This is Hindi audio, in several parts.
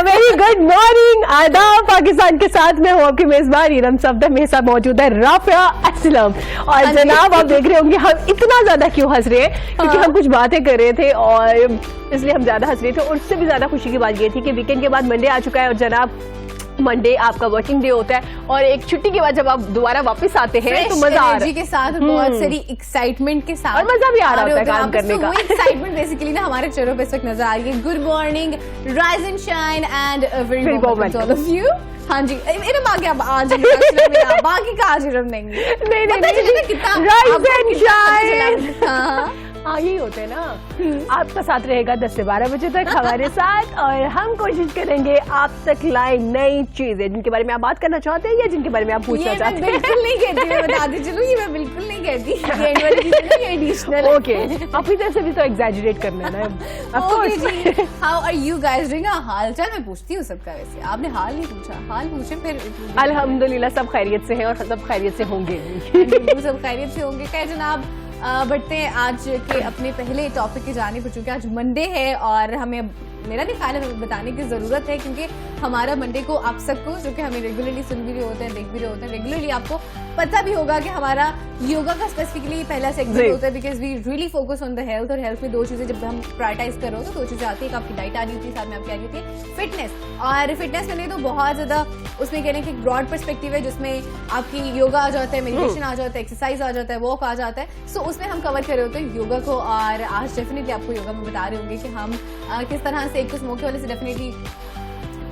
वेरी गुड मॉर्निंग, आदाब। पाकिस्तान के साथ में हूँ आपकी मेजबान इरम सफदर, मेरे साथ मौजूद है राफिया असलम। और जनाब आप देख रहे होंगे हम इतना ज्यादा क्यों हंस रहे हैं, क्योंकि हम कुछ बातें कर रहे थे और इसलिए हम ज्यादा हंस रहे थे। और उससे भी ज्यादा खुशी की बात ये थी कि वीकेंड के बाद मंडे आ चुका है और जनाब मंडे आपका वर्किंग डे होता है और एक छुट्टी के बाद जब आप दोबारा वापस आते हैं तो मजा आ रहा है के साथ, बहुत सारी एक्साइटमेंट के साथ, और मजा भी आ रहा होता है काम करने का। एक्साइटमेंट बेसिकली ना हमारे चेहरों पे इस वक्त नजर आ रही है। Good morning, rise and shine and very welcome to all of you. हाँ जी, इरम आ गया आज बाकी का आज इरम नहीं कितना राइज एंड शाइन यही होते हैं ना। आपका साथ रहेगा 10 से 12 बजे तक हमारे साथ, और हम कोशिश करेंगे आप तक लाए नई चीजें जिनके बारे में आप बात करना चाहते हैं या जिनके बारे में आप पूछना चाहते हैं। बिल्कुल नहीं कहती, मैं बताती चलूं, ये मैं बिल्कुल नहीं कहती। एडिशनल ओके, अपनी तरफ से भी तो एग्जैजुरेट करना है ना। Of course. How are you guys doing? हाल चाल मैं पूछती हूँ सबका, वैसे आपने हाल नहीं पूछा, हाल पूछे फिर। अल्हम्दुलिल्लाह सब खैरियत से हैं और सब खैरियत से होंगे। सब खैरियत से होंगे। क्या जनाब, बढ़ते हैं आज के अपने पहले टॉपिक की जानिब, चूंकि आज मंडे है और हमें मेरा भी ख्याल है बताने की जरूरत है, क्योंकि हमारा मंडे को आप सबको जो कि हमें रेगुलरली सुन भी रहे होते हैं, देख भी रहे होते हैं, रेगुलरली आपको पता भी होगा कि हमारा योगा का स्पेसिफिकली पहला सेगमेंट होता है, because we really focus on the health. और हेल्थ में दो चीजें जब हम प्रायोरिटाइज कर रहे हो तो दो चीजें आती है, आपकी डाइट आ रही होती है, साथ में आपकी आ रही होती है फिटनेस। और फिटनेस के लिए तो बहुत ज्यादा उसमें कहने की ब्रॉड पर्सपेक्टिव है, जिसमें आपकी योगा आ जाता है, मेडिटेशन आ जाता है, एक्सरसाइज आ जाता है, वॉक आ जाता है। सो उसमें हम कवर कर रहे होते हैं योगा को। और आज डेफिनेटली आपको योगा में बता रहे होंगे कि हम किस तरह से, एक तो स्मोक के वाले से डेफिनेटली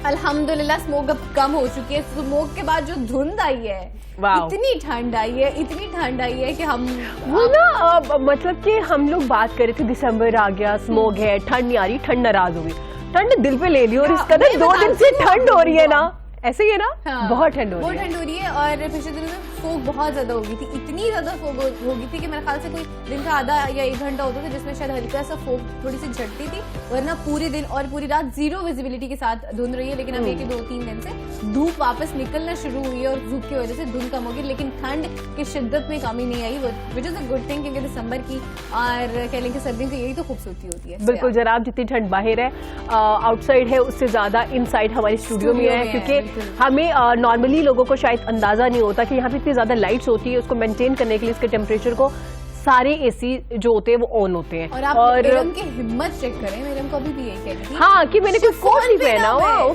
अल्हम्दुलिल्लाह स्मोक अब कम हो चुकी है। स्मोक के बाद जो धुंध आई है, इतनी ठंड आई है, इतनी ठंड आई है कि हम वो ना मतलब कि हम लोग बात कर रहे थे दिसंबर आ गया, स्मोक है, ठंड नहीं आ रही, ठंड नाराज हो गई, ठंड दिल पे ले ली। और इस कदर 2 दिन से ठंड हो रही है ना, ऐसे ही है ना। हाँ, बहुत ठंड हो रही है, बहुत ठंड हो रही है। और पिछले दिनों में फोग बहुत ज्यादा हो गई थी, इतनी ज्यादा फोग हो गई थी कि मेरे ख्याल से कोई दिन का आधा या 1 घंटा होता था जिसमें शायद हल्का सा फोग थोड़ी सी झटती थी, वरना पूरे दिन और पूरी रात जीरो विजिबिलिटी के साथ धुंध रही है। लेकिन अब 1-2-3 दिन से धूप वापस निकलना शुरू हुई है और धूप की वजह से धुंध कम होगी, लेकिन ठंड की शिद्दत में कमी नहीं आई, which is a good thing, क्योंकि दिसंबर की और कह लें कि सर्दियों की यही तो खूबसूरती होती है। बिल्कुल जनाब, जितनी ठंड बाहर है आउटसाइड है उससे ज्यादा इनसाइड हमारी स्टूडियो में है, क्योंकि हमें नॉर्मली लोगों को शायद अंदाजा नहीं होता कि यहाँ पे इतनी ज्यादा लाइट्स होती है। उसको मेंटेन करने के लिए इसके टेम्परेचर को सारे एसी जो होते हैं वो ऑन होते हैं। और आप इरम की हिम्मत चेक करें, इरम को अभी भी यही कहती थी हाँ कि मैंने कोई कोट नहीं पहना हुआ,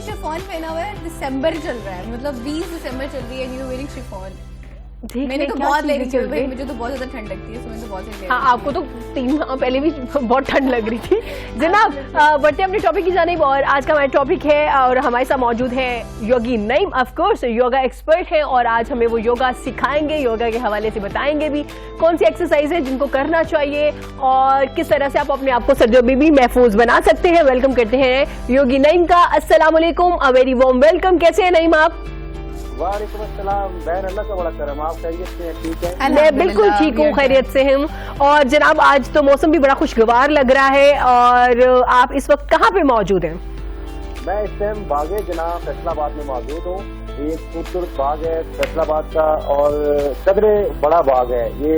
शिफॉन पहना हुआ है। दिसंबर चल रहा है, मतलब 20 दिसंबर चल रही है, यू वेयरिंग शिफॉन। मैंने तो बहुत ले रही है, मुझे तो बहुत ज्यादा ठंड लगती है, इसमें तो बहुत ले। हाँ, आपको तो 3 माह पहले भी बहुत ठंड लग रही थी। जनाब बढ़ते अपने टॉपिक की जानिब, और आज का हमारा टॉपिक है और हमारे साथ मौजूद है Yogi Naeem, of course yoga expert है, और आज हमें वो योगा सिखाएंगे, योगा के हवाले से बताएंगे भी कौन सी एक्सरसाइज है जिनको करना चाहिए और किस तरह से आप अपने आप को सर्दियों में भी महफूज बना सकते हैं। वेलकम करते हैं योगी नईम का। अस्सलाम वालेकुम, अ वेरी वार्म वेलकम। कैसे हैं नईम आप? वालेकुम अस्सलाम, बहन अल्लाह का बड़ा करम, आप खैरियत से हैं? ठीक है, मैं बिल्कुल ठीक हूँ, खैरियत से हूँ। और जनाब आज तो मौसम भी बड़ा खुशगवार लग रहा है, और आप इस वक्त कहाँ पे मौजूद हैं? मैं इस टाइम बागे जनाब फैसलाबाद में मौजूद हूँ। एक खूबसूरत बाग है फैसलाबाद का, और कदरे बड़ा बाग है ये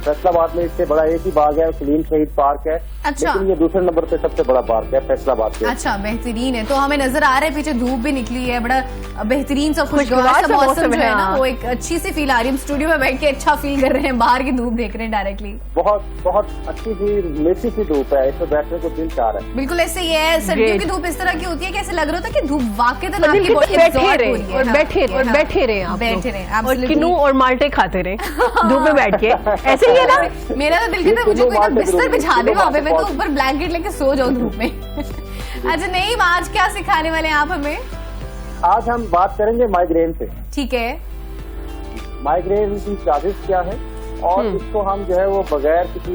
फैसलाबाद में। इससे बड़ा एक ही बाग है, सलीम शहीद पार्क है। अच्छा, लेकिन ये दूसरे नंबर पे सबसे बड़ा पार्क है फैसलाबाद के। अच्छा, बेहतरीन है। तो हमें नजर आ रहा है पीछे धूप भी निकली है, बड़ा बेहतरीन सा खुशगवार सा मौसम जो है ना, वो एक अच्छी सी फील आ रही है। स्टूडियो में बैठ के अच्छा फील कर रहे हैं, बाहर की धूप देख रहे हैं डायरेक्टली। बहुत बहुत अच्छी सी मेसी सी धूप है, इसमें बैठने को दिल चाह रहा है। बिल्कुल ऐसे ही है। सर्दियों की धूप इस तरह की होती है कि ऐसे लग रहा था कि धूप वाकई तो बैठे रहे और किनू और माल्टे खाते रहे धूप में बैठ के, ऐसे ही है ना। मेरा तो दिल कहता है मुझे कोई बिस्तर बिछा दे वहाँ पे, मैं तो ऊपर ब्लैंकेट लेके सो जाऊं धूप में। अच्छा नहीं, आज क्या सिखाने वाले हैं आप हमें? आज हम बात करेंगे माइग्रेन से। ठीक है, माइग्रेन की काजिश क्या है और इसको हम जो है वो बगैर किसी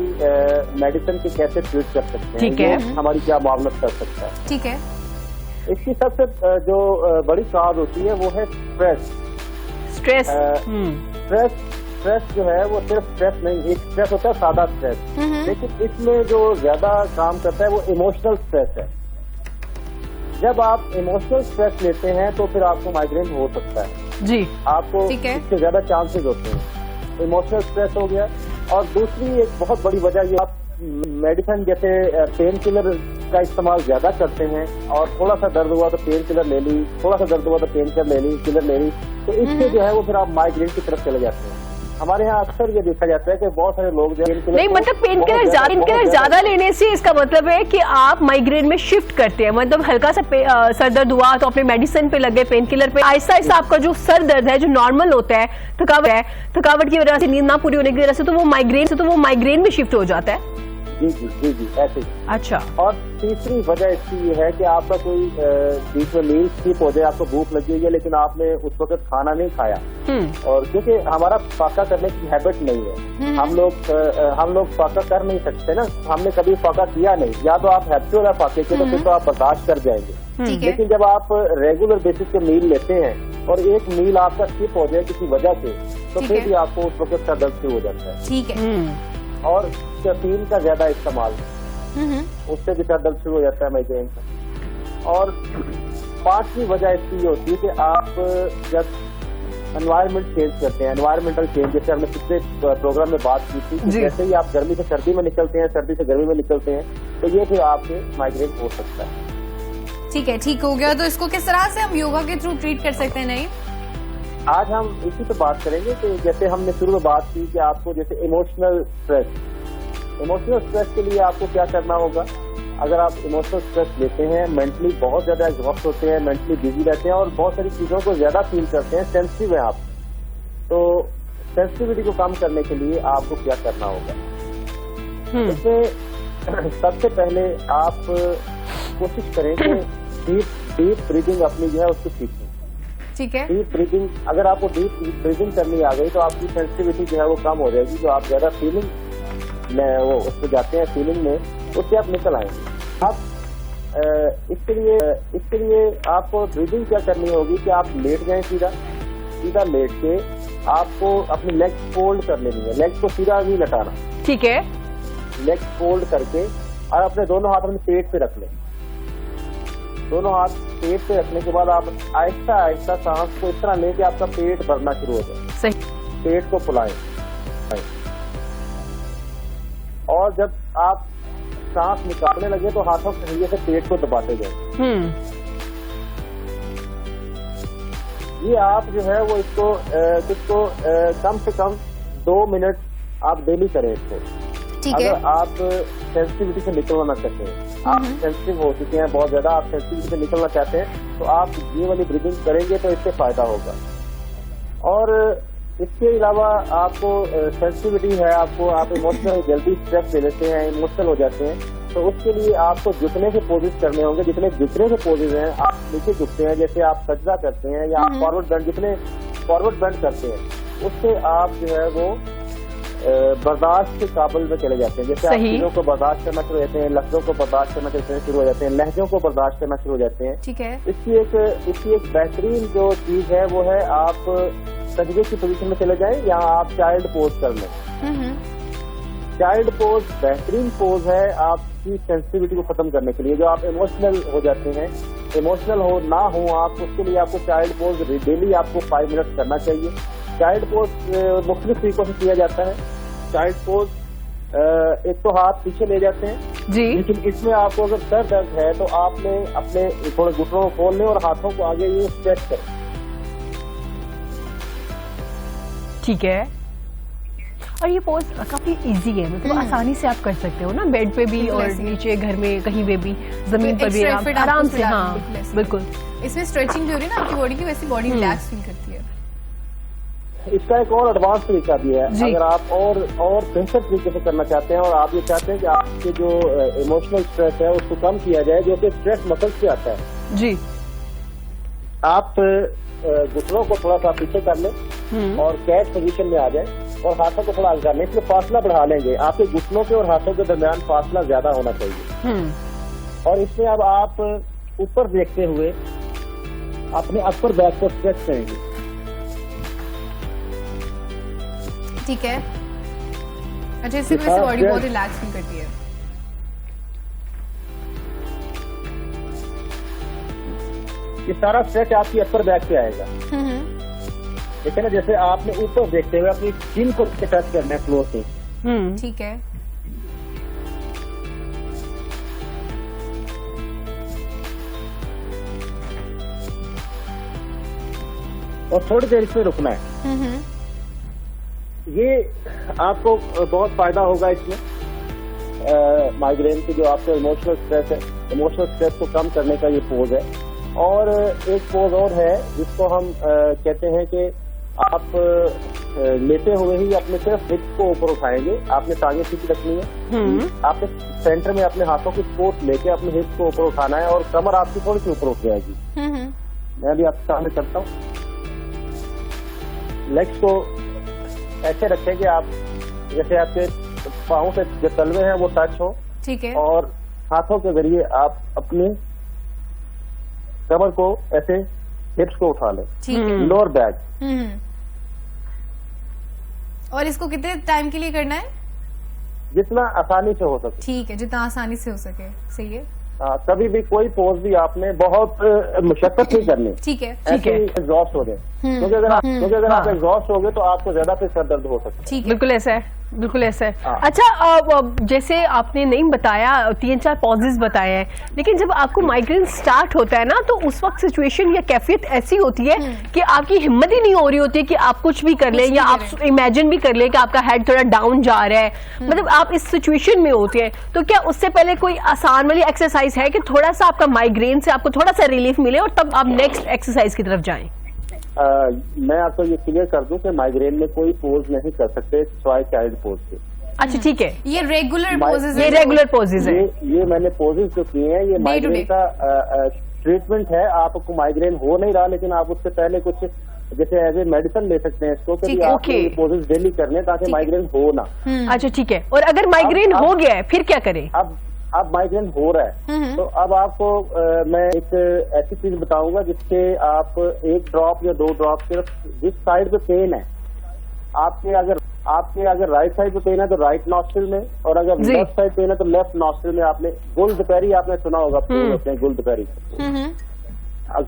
मेडिसिन के कैसे ट्रीट कर सकते हैं, ठीक है, हमारी क्या मामलत कर सकता है। ठीक है। इसकी सबसे जो बड़ी काज होती है वो है स्ट्रेस। स्ट्रेस जो है वो सिर्फ स्ट्रेस नहीं, एक स्ट्रेस होता है सादा स्ट्रेस, लेकिन इसमें जो ज्यादा काम करता है वो इमोशनल स्ट्रेस है। जब आप इमोशनल स्ट्रेस लेते हैं तो फिर आपको माइग्रेन हो सकता है जी, आपको इससे ज्यादा चांसेस होते हैं। इमोशनल स्ट्रेस हो गया, और दूसरी एक बहुत बड़ी वजह ये आप मेडिसिन जैसे पेन किलर का इस्तेमाल ज्यादा करते हैं और थोड़ा सा दर्द हुआ तो पेन किलर ले ली, थोड़ा सा दर्द हुआ तो पेन किलर ले ली, तो इससे जो है वो फिर आप माइग्रेन की तरफ चले जाते हैं। हमारे यहाँ अक्सर ये देखा जाता है कि बहुत सारे लोग जो है नहीं, मतलब पेन किलर ज्यादा लेने से इसका मतलब है कि आप माइग्रेन में शिफ्ट करते हैं। मतलब हल्का सा सर दर्द हुआ तो अपने मेडिसिन पे लगे, पेन किलर पे, आहिस्ता आहिस्ता आपका जो सर दर्द है, जो नॉर्मल होता है, थकावट की वजह से, नींद ना पूरी होने की वजह से, तो वो माइग्रेन में शिफ्ट हो जाता है। जी ऐसे ही। अच्छा। और तीसरी वजह इसकी ये है कि आपका कोई बीच में मील स्किप हो जाए, आपको भूख लगी हुई है लेकिन आपने उस वक्त खाना नहीं खाया, और क्योंकि हमारा फाका करने की हैबिट नहीं है, हम लोग फाका कर नहीं सकते ना, हमने कभी फाका किया नहीं, या तो आप हैप्पी हो फाके के तो फिर तो आप बर्दाश्त कर जाएंगे। लेकिन जब आप रेगुलर बेसिस पे मील लेते हैं और एक मील आपका स्किप हो जाए किसी वजह से, तो फिर भी आपको उस वक्त का दर्द शुरू हो जाता है। ठीक है। और कैफीन का ज्यादा इस्तेमाल, उससे भी दर्द शुरू हो जाता है माइग्रेन का। और पांचवी वजह इसकी होती है कि आप जब एनवायरनमेंट चेंज करते हैं, एनवायरमेंटल चेंज, जैसे हमने पिछले प्रोग्राम में बात की थी, जैसे ही आप गर्मी से सर्दी में निकलते हैं, सर्दी से गर्मी में निकलते हैं, तो ये फिर आपके माइग्रेन हो सकता है। ठीक है, ठीक हो गया। तो इसको किस तरह से हम योगा के थ्रू ट्रीट कर सकते हैं? नहीं, आज हम इसी पे बात करेंगे कि जैसे हमने शुरू में बात की कि आपको जैसे इमोशनल स्ट्रेस के लिए आपको क्या करना होगा। अगर आप इमोशनल स्ट्रेस लेते हैं, मेंटली बहुत ज्यादा एग्जॉस्ट होते हैं, मेंटली बिजी रहते हैं और बहुत सारी चीजों को ज्यादा फील करते हैं, सेंसिटिव है आप, तो सेंसिटिविटी को कम करने के लिए आपको क्या करना होगा। इसमें सबसे पहले आप कोशिश करें कि डीप ब्रीदिंग अपनी जो है उसको सीखें। ठीक है। डीप ब्रीदिंग, अगर आपको डीप ब्रीदिंग करनी आ गई तो आपकी सेंसिटिविटी जो है वो कम हो जाएगी, जो आप ज्यादा फीलिंग में वो उसको जाते हैं फीलिंग में, उससे आप निकल आएंगे। आप इसके लिए आपको ब्रीदिंग क्या करनी होगी कि आप लेट जाएं, सीधा लेट के आपको अपनी लेग फोल्ड कर लेनी है, लेग को सीधा नहीं लटाना। ठीक है। लेग फोल्ड करके और अपने दोनों हाथ अपने पेट पे रख लें। दोनों हाथ पेट पे रखने के बाद आप आहिस्ता आहिस्ता सांस को इस तरह लें कि आपका पेट भरना शुरू हो जाए। सही। पेट को फुलाएं और जब आप सांस निकालने लगे तो हाथों के जरिए से पेट को दबाते जाए। ये आप जो है वो इसको कम से कम 2 मिनट आप डेली करें इसको। अगर आप सेंसिटिविटी से निकलना चाहते हैं, आप सेंसिटिव हो चुके हैं बहुत ज्यादा, आप सेंसिटिविटी से निकलना चाहते हैं, तो आप ये वाली ब्रीदिंग करेंगे तो इससे फायदा होगा। और इसके अलावा आपको सेंसिटिविटी है, आप इमोशनल जल्दी स्ट्रेस ले लेते हैं, इमोशनल हो जाते हैं, तो उसके लिए आपको झुकने के पोजेस करने होंगे। जितने झुकने के पोजेस हैं, आप नीचे झुकते हैं, जैसे आप सजदा करते हैं या आप फॉरवर्ड बेंड, जितने फॉरवर्ड बेंड करते हैं, उससे आप जो है वो बर्दाश्त के काबिल में चले जाते हैं। जैसे आप चीजों को बर्दाश्त करना शुरू हो जाते हैं, लफ्जों को बर्दाश्त करना शुरू हो जाते हैं, लहजों को बर्दाश्त करना शुरू हो जाते हैं। ठीक है। इसकी एक बेहतरीन जो चीज है वो है आप सजदे की पोजीशन में चले जाएं या आप चाइल्ड पोज कर लें। चाइल्ड पोज बेहतरीन पोज है आपकी सेंसिटिविटी को खत्म करने के लिए। जो आप इमोशनल हो जाते हैं, इमोशनल हो ना हो आप, उसके लिए आपको चाइल्ड पोज डेली आपको 5 मिनट करना चाहिए। चाइल्ड पोज मुख्तलिफ तरीकों से किया जाता है। चाइल्ड पोज एक तो हाथ पीछे ले जाते हैं जी, लेकिन इसमें आपको अगर सर दर्द है तो आपने अपने थोड़े घुटनों को खोल लें और हाथों को आगे ये स्ट्रेच करें। ठीक है। और ये पोज काफी इजी है, मतलब आसानी से आप कर सकते हो ना, बेड पे भी और नीचे घर में कहीं पे भी, जमीन पर भी आप आराम से। हाँ बिल्कुल। इसमें स्ट्रेचिंग भी हो रही है ना आपकी बॉडी की, वैसी बॉडी रिलैक्स फील करती है। इसका एक और एडवांस तरीका भी है। अगर आप और बेहतर तरीके से करना चाहते हैं और आप ये चाहते हैं कि आपके जो इमोशनल स्ट्रेस है उसको कम किया जाए, जो कि स्ट्रेस मसल से आता है जी, आप घुटनों को थोड़ा सा पीछे कर लें और कैट पोजीशन में आ जाए और हाथों को थोड़ा आगे कर लें। इसमें फासला बढ़ा लेंगे, आपके घुटनों के और हाथों के दरमियान फासला ज्यादा होना चाहिए। और इसमें अब आप ऊपर देखते हुए अपने अपर बैक को स्ट्रेच करेंगे। ठीक है। अच्छा, इससे वैसे बॉडी बहुत रिलैक्स फील करती है। ये सारा स्ट्रेच आपकी अपर बैक पे आएगा। ठीक है ना, जैसे आपने ऊपर देखते हुए अपनी चिन को टच करना है फ्लोर से। ठीक है। और थोड़ी देर इसमें रुकना है। ये आपको बहुत फायदा होगा इसमें। माइग्रेन की जो आपको इमोशनल स्ट्रेस है, इमोशनल स्ट्रेस को कम करने का ये पोज है। और एक पोज और है जिसको हम कहते हैं कि आप लेते हुए ही अपने सिर्फ हिप्स को ऊपर उठाएंगे। आपने टांगें सीधी रखनी है, आपने सेंटर में अपने हाथों की सपोर्ट लेके अपने हिप्स को ऊपर उठाना है और कमर आपकी थोड़ी सी ऊपर उठ जाएगी। मैं अभी आपके सामने करता हूँ। लेग्स को ऐसे रखें कि आप जैसे आपके पाँव से जो तलवे हैं वो टच हो। ठीक है। और हाथों के जरिए आप अपनी कमर को ऐसे हिप्स को उठा लें। ठीक है। Lower back. और इसको कितने टाइम के लिए करना है? जितना आसानी से हो सके। ठीक है, जितना आसानी से हो सके। सही है। कभी भी कोई पोज भी आपने बहुत मशक्कत नहीं करनी। ठीक है। ऐसे एग्जॉस्ट हो गए, क्योंकि अगर आप एग्जॉस्ट हो गए तो आपको ज्यादा फिर सर दर्द हो सकता है। ठीक है। बिल्कुल ऐसा है, बिल्कुल ऐसा है। अच्छा, जैसे आपने नहीं बताया, 3-4 पॉजेस बताए हैं, लेकिन जब आपको माइग्रेन स्टार्ट होता है ना, तो उस वक्त सिचुएशन या कैफियत ऐसी होती है कि आपकी हिम्मत ही नहीं हो रही होती है कि आप कुछ भी कर लें, या आप इमेजिन भी कर लें कि आपका हेड थोड़ा डाउन जा रहा है। मतलब आप इस सिचुएशन में होते हैं, तो क्या उससे पहले कोई आसान वाली एक्सरसाइज है कि थोड़ा सा आपका माइग्रेन से आपको थोड़ा सा रिलीफ मिले और तब आप नेक्स्ट एक्सरसाइज की तरफ जाएं? मैं आपको ये क्लियर कर दूं कि माइग्रेन में कोई पोज नहीं कर सकते सिवाय चाइल्ड पोज के। अच्छा, ठीक है। ये रेगुलर पोजेस ये रेगुलर पोजेस है। ये मैंने पोजेस जो किए हैं ये माइग्रेन का ट्रीटमेंट है। आपको माइग्रेन हो नहीं रहा, लेकिन आप उससे पहले कुछ जैसे एज ए मेडिसिन ले सकते हैं इसको, कि आप ये पोजेस डेली करने ताकि माइग्रेन हो ना। अच्छा, ठीक है। और अगर माइग्रेन हो गया है फिर क्या करें? अब माइग्रेन हो रहा है तो अब आपको मैं एक ऐसी चीज बताऊंगा जिससे आप 1 ड्रॉप या 2 ड्रॉप सिर्फ जिस साइड पे पेन है, आपके अगर राइट साइड पे पेन है तो राइट नॉस्ट्रिल में, और अगर लेफ्ट साइड पेन है तो लेफ्ट नॉस्ट्रिल में। आपने गुलदपहरी आपने सुना होगा, फूल होते हैं गुलदपहरी।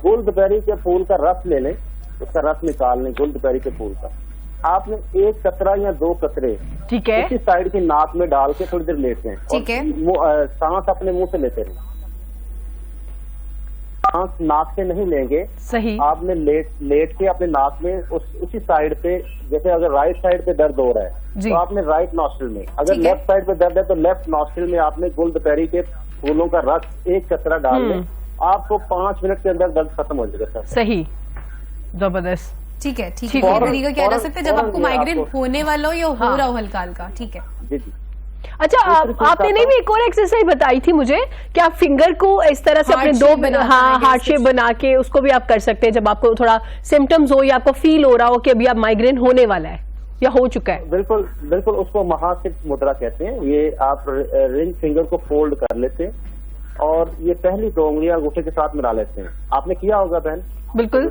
गुलदपहरी के फूल का रस ले लें, उसका रस निकाल लें गुलदपहरी के फूल का। आपने 1 कतरा या 2 कतरे, ठीक है, इसी साइड की नाक में डाल के थोड़ी देर लेते हैं। ठीक है। सांस अपने मुंह से लेते रहे, सांस नाक से नहीं लेंगे। सही। आपने लेट के अपने नाक में उसी साइड पे, जैसे अगर राइट साइड पे दर्द हो रहा है तो आपने राइट नॉस्ट्रिल में, अगर लेफ्ट साइड पे दर्द है तो लेफ्ट नॉस्ट्रिल में आपने गुलदपहरी के फूलों का रस 1 कतरा डाल दें। आपको 5 मिनट के अंदर दर्द खत्म हो जाएगा। सही, जबरदस्त। ठीक है। ठीक है। ये तरीका क्या रह सकता है जब आपको माइग्रेन होने वाला हो या हो रहा हो हल्का हल्का? ठीक है। जी जी। अच्छा, आपने नहीं भी एक और एक्सरसाइज बताई थी मुझे कि आप फिंगर को इस तरह से अपने 2 हार्ट शेप बना के उसको भी आप कर सकते हैं जब आपको थोड़ा सिम्टम्स हो या आपको फील हो रहा हो कि अभी आप माइग्रेन होने वाला है या हो चुका है। बिल्कुल बिल्कुल, उसको महासिक मुद्रा कहते हैं। ये आप रिंग फिंगर को फोल्ड कर लेते हैं और ये पहली 2 उंगलियां अंगूठे के साथ मिला लेते हैं। आपने किया होगा बहन? बिल्कुल।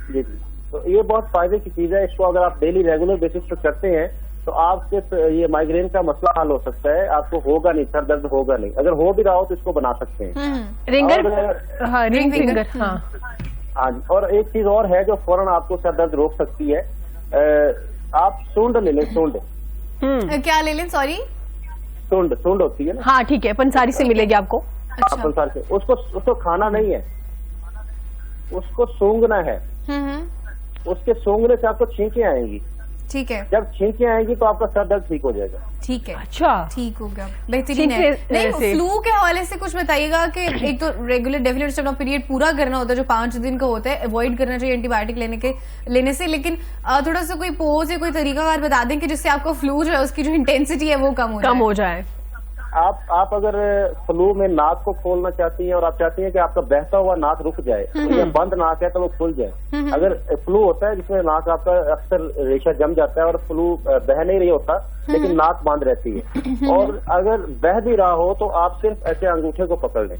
जी जी। तो ये बहुत फायदे की चीज है। इसको अगर आप डेली रेगुलर बेसिस पर करते हैं तो आपके ये माइग्रेन का मसला हल हो सकता है। आपको होगा नहीं, सर दर्द होगा नहीं। अगर हो भी रहा हो तो इसको बना सकते हैं। Ring finger. हाँ जी। और एक चीज और है जो फौरन आपको सर दर्द रोक सकती है। आप सूंड ले लें। सूंड क्या ले लें? सॉरी, सूंड होती है ना? हाँ, ठीक है, पंसारी से मिलेगी आपको। अच्छा। पंसारी से उसको खाना नहीं है, उसको सूंघना है। उसके सूंघने से आपको छींकें आएंगी। ठीक है। जब छींकें आएंगी तो आपका सर दर्द ठीक हो जाएगा। ठीक है। अच्छा, ठीक हो गया, बेहतरीन है। नहीं, फ्लू के हवाले से कुछ बताइएगा कि एक तो रेगुलर डेफिनेट ऑफ पीरियड पूरा करना होता है जो 5 दिन का होता है, अवॉइड करना चाहिए एंटीबायोटिक लेने से, लेकिन थोड़ा सा कोई पोज या कोई तरीकाकार बता दें कि जिससे आपको फ्लू जो है उसकी जो इंटेंसिटी है वो कम हो जाए। आप अगर फ्लू में नाक को खोलना चाहती हैं और आप चाहती हैं कि आपका बहता हुआ नाक रुक जाए, तो या बंद नाक है तो वो खुल जाए। अगर फ्लू होता है जिसमें नाक आपका अक्सर रेशा जम जाता है और फ्लू बह नहीं रही होता लेकिन नाक बंद रहती है, और अगर बह भी रहा हो तो आप सिर्फ ऐसे अंगूठे को पकड़ लें।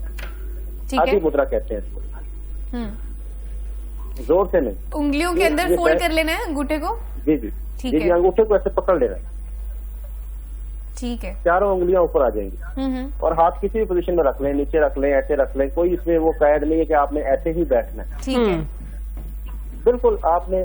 आदि मुद्रा कहते हैं इसको। जोर से नहीं, उंगलियों के अंदर फोल्ड कर लेना है अंगूठे को। जी जी। ठीक है। अंगूठे को ऐसे पकड़ लेना है। ठीक है। 4 उंगलियां ऊपर आ जाएंगी और हाथ किसी भी पोजीशन में रख लें, नीचे रख लें, ऐसे रख लें। कोई इसमें वो कैद नहीं है कि आपने ऐसे ही बैठना है। ठीक है। बिल्कुल आपने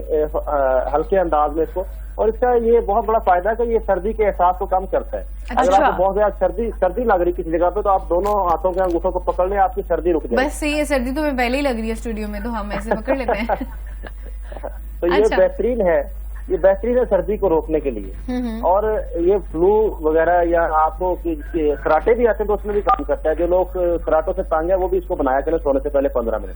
हल्के अंदाज में इसको, और इसका ये बहुत बड़ा फायदा है कि ये सर्दी के एहसास को कम करता है। अगर आपको बहुत ज्यादा सर्दी लग रही किसी जगह पे तो आप दोनों हाथों के अंगूठों को पकड़ लें, आपकी सर्दी रुक जाएगी। बस सही है, सर्दी तो मैं पहले ही लग रही है स्टूडियो में, तो हम ऐसे पकड़ लेते हैं। तो ये अच्छा। बेहतरीन है, ये बेहतरीन है सर्दी को रोकने के लिए। और ये फ्लू वगैरह या आपको खराटे भी आते हैं तो उसमें भी काम करता है। जो लोग खराटों से तंग है वो भी इसको बनाया करें सोने से पहले 15 मिनट।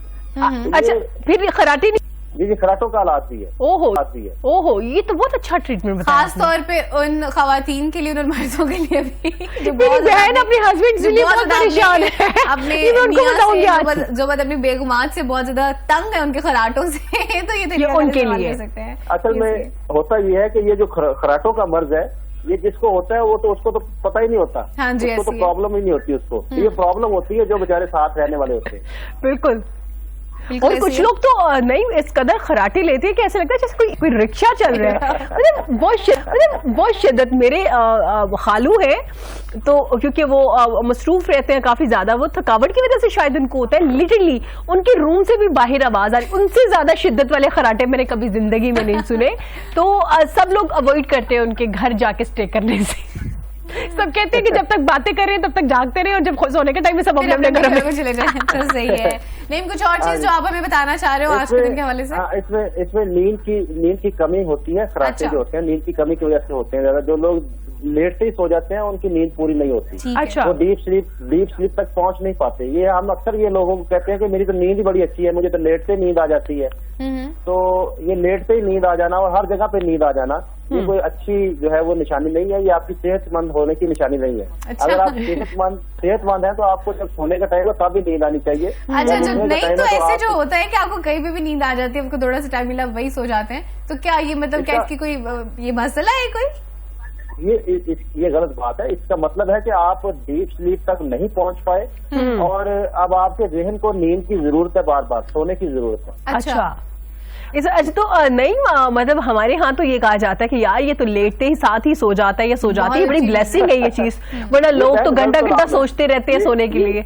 अच्छा, फिर ये खराटे नहीं। जी खराटों का इलाज भी है। ओहो भी है। ओहो, ये तो बहुत अच्छा ट्रीटमेंट बताया खास तौर पे उन खवातीन के लिए, उन मर्दों के लिए भी जो मेरी बहुत बहन ज्यादा- अपने हस्बैंड से लिए बहुत परेशान है। अपने ये मैं उनको मियां बताऊंगी से, आज। जो बात अपनी बेगुमात से बहुत ज्यादा तंग है उनके खराटों से तो ये तरीका उनके इस्तेमाल लिए। कर सकते हैं। असल में होता ये है कि ये जो खराटों का मर्ज है, ये जिसको होता है वो तो उसको तो पता ही नहीं होता। हाँ जी, उसको तो ऐसी है। प्रॉब्लम ही नहीं होती उसको। ये प्रॉब्लम होती है जो बेचारे साथ रहने वाले होते हैं। बिल्कुल। बिल्कुल और ऐसी कुछ है। लोग तो नहीं इस कदर खराटे लेते हैं कि ऐसा लगता है जैसे कोई रिक्शा चल रहा है। मतलब बहुत शिद्दत। मेरे खालू है तो क्योंकि वो मसरूफ रहते हैं काफी ज्यादा, वो थकावट की वजह से शायद उनको होता है, लिटरली उनके रूम से भी बाहर आवाज आ रही। उनसे ज्यादा शिद्दत वाले खराटे मैंने कभी जिंदगी में नहीं सुने। तो सब लोग अवॉइड करते हैं उनके घर जाके स्टे करने से। सब कहते हैं कि जब तक बातें कर रहे हैं तब तक जागते रहे और जब सोने के टाइम में सब अपने अपने घरों में चले जाए तो सही है। नहीं, कुछ और चीज जो आप हमें बताना चाह रहे हो आज के दिन के हवाले से? हाँ, इसमें नींद की कमी होती है। खराटे अच्छा। जो होते हैं नींद की कमी की वजह से होते हैं ज्यादा। जो लोग लेट से ही सो जाते हैं उनकी नींद पूरी नहीं होती। ठीक है। अच्छा। वो डीप स्लीप तक पहुंच नहीं पाते। ये हम अक्सर ये लोगों को कहते हैं कि मेरी तो नींद ही बड़ी अच्छी है, मुझे तो लेट से नींद आ जाती है। तो ये लेट से ही नींद आ जाना और हर जगह पे नींद आ जाना, ये कोई अच्छी जो है वो निशानी नहीं है। ये आपकी सेहतमंद होने की निशानी नहीं है। अच्छा। अगर आप सेहतमंद हैं तो आपको जब सोने का टाइम हो तब भी नींद आनी चाहिए। अच्छा, जब जो उठने का नहीं टाइम तो है ऐसे आप- जो होता है कि आपको कहीं पे भी नींद आ जाती है, आपको थोड़ा सा टाइम मिला वही सो जाते हैं, तो क्या ये मतलब क्या इसकी कोई ये मसला है कोई? ये गलत बात है। इसका मतलब है कि आप डीप स्लीप तक नहीं पहुंच पाए और अब आपके जहन को नींद की जरूरत है, बार बार सोने की जरूरत है। अच्छा अच्छा तो नहीं मतलब हमारे यहाँ तो ये कहा जाता है कि यार ये तो लेटते ही साथ ही सो जाता है या सो जाती है, बड़ी ब्लेसिंग है ये चीज। वरना लोग तो घंटा घंटा सोचते रहते हैं सोने के लिए।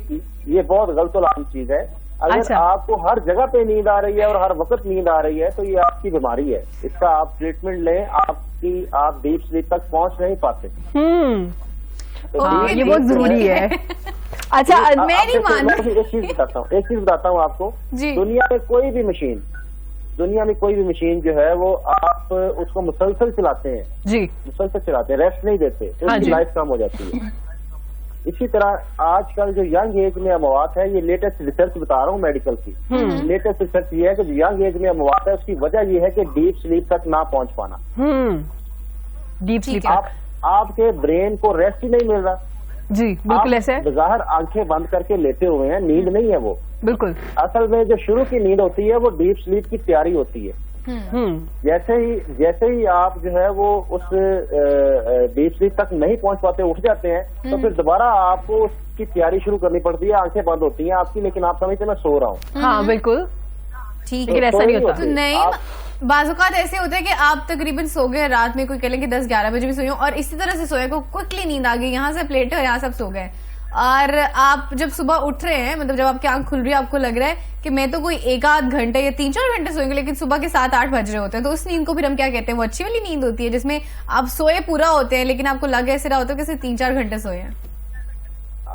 ये बहुत गलत और आम चीज है। अगर अच्छा। आपको हर जगह पे नींद आ रही है और हर वक्त नींद आ रही है तो ये आपकी बीमारी है। इसका आप ट्रीटमेंट लें। आप डीप स्लीप तक पहुंच नहीं पाते। तो हाँ, deep ये बहुत sleep जो जरूरी है। अच्छा मैं नहीं मान रही। एक चीज बताता हूँ आपको। जी। दुनिया में कोई भी मशीन जो है वो आप उसको मुसलसल चलाते हैं, जी मुसलसल चलाते हैं, रेस्ट नहीं देते तो हाँ उसकी जी। लाइफ कम हो जाती है। इसी तरह आजकल जो यंग एज में अमवात है, ये लेटेस्ट रिसर्च बता रहा हूँ मेडिकल की। लेटेस्ट रिसर्च ये है कि जो यंग एज में अमवात है उसकी वजह ये है कि डीप स्लीप तक ना पहुंच पाना। Deep sleep. आपके ब्रेन को रेस्ट ही नहीं मिल रहा। जी बिल्कुल ऐसे है। बाहर आंखें बंद करके लेटे हुए हैं, नींद नहीं है वो। बिल्कुल। असल में जो शुरू की नींद होती है वो डीप स्लीप की तैयारी होती है। जैसे ही आप जो है वो उस डीप स्लीप तक नहीं पहुंच पाते, उठ जाते हैं, तो फिर दोबारा आपको उसकी तैयारी शुरू करनी पड़ती है। आंखें बंद होती हैं आपकी, लेकिन आप समझते मैं सो रहा हूँ। हाँ बिल्कुल। ठीक लेकिन है। ऐसा नहीं होता। तो नहीं, बाज़-औक़ात ऐसे होते हैं कि आप तकरीबन सो गए रात में, कोई कह लें कि 10-11 बजे भी सोए हो और इसी तरह से सोए को क्विकली नींद आ गई, यहाँ से प्लेट है, यहाँ सब सो गए और आप जब सुबह उठ रहे हैं, मतलब जब आपकी आंख खुल रही है, आपको लग रहा है कि मैं तो कोई 1-8 घंटे या 3-4 घंटे सोएंगे, लेकिन सुबह के 7-8 बज रहे होते हैं, तो उस नींद को फिर हम क्या कहते हैं? वो अच्छी वाली नींद होती है जिसमें आप सोए पूरा होते हैं लेकिन आपको लग ऐसे रहा होता है कि सिर्फ 3-4 घंटे सोए हैं।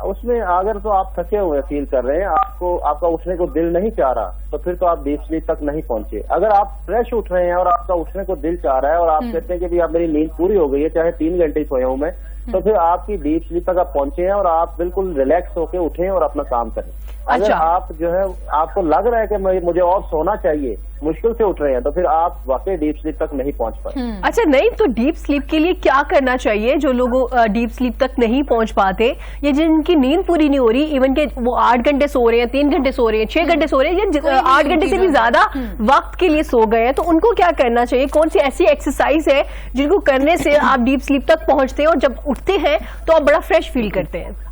उसमें अगर तो आप थके हुए फील कर रहे हैं, आपका उठने को दिल नहीं चाह रहा, तो फिर तो आप डीप स्लीप तक नहीं पहुंचे। अगर आप फ्रेश उठ रहे हैं और आपका उठने को दिल चाह रहा है और आप कहते हैं कि भी आप मेरी नींद पूरी हो गई है, चाहे 3 घंटे ही सोया हूं मैं, तो फिर आपकी डीप स्लीप तक आप पहुंचे हैं और आप बिल्कुल रिलैक्स होकर उठें और अपना काम करें। अगर अच्छा। आप जो है आपको लग रहा है कि मुझे और सोना चाहिए, मुश्किल से उठ रहे हैं, तो फिर आप वाकई डीप स्लीप तक नहीं पहुंच पाए। अच्छा नहीं, तो डीप स्लीप के लिए क्या करना चाहिए जो लोग डीप स्लीप तक नहीं पहुंच पाते या जिनकी नींद पूरी नहीं हो रही, इवन के वो 8 घंटे सो रहे हैं, 3 घंटे सो रहे हैं, 6 घंटे सो रहे हैं या 8 घंटे से भी ज्यादा वक्त के लिए सो गए हैं, तो उनको क्या करना चाहिए? कौन सी ऐसी एक्सरसाइज है जिनको करने से आप डीप स्लीप तक पहुंचते हैं और जब उठते हैं तो आप बड़ा फ्रेश फील करते हैं?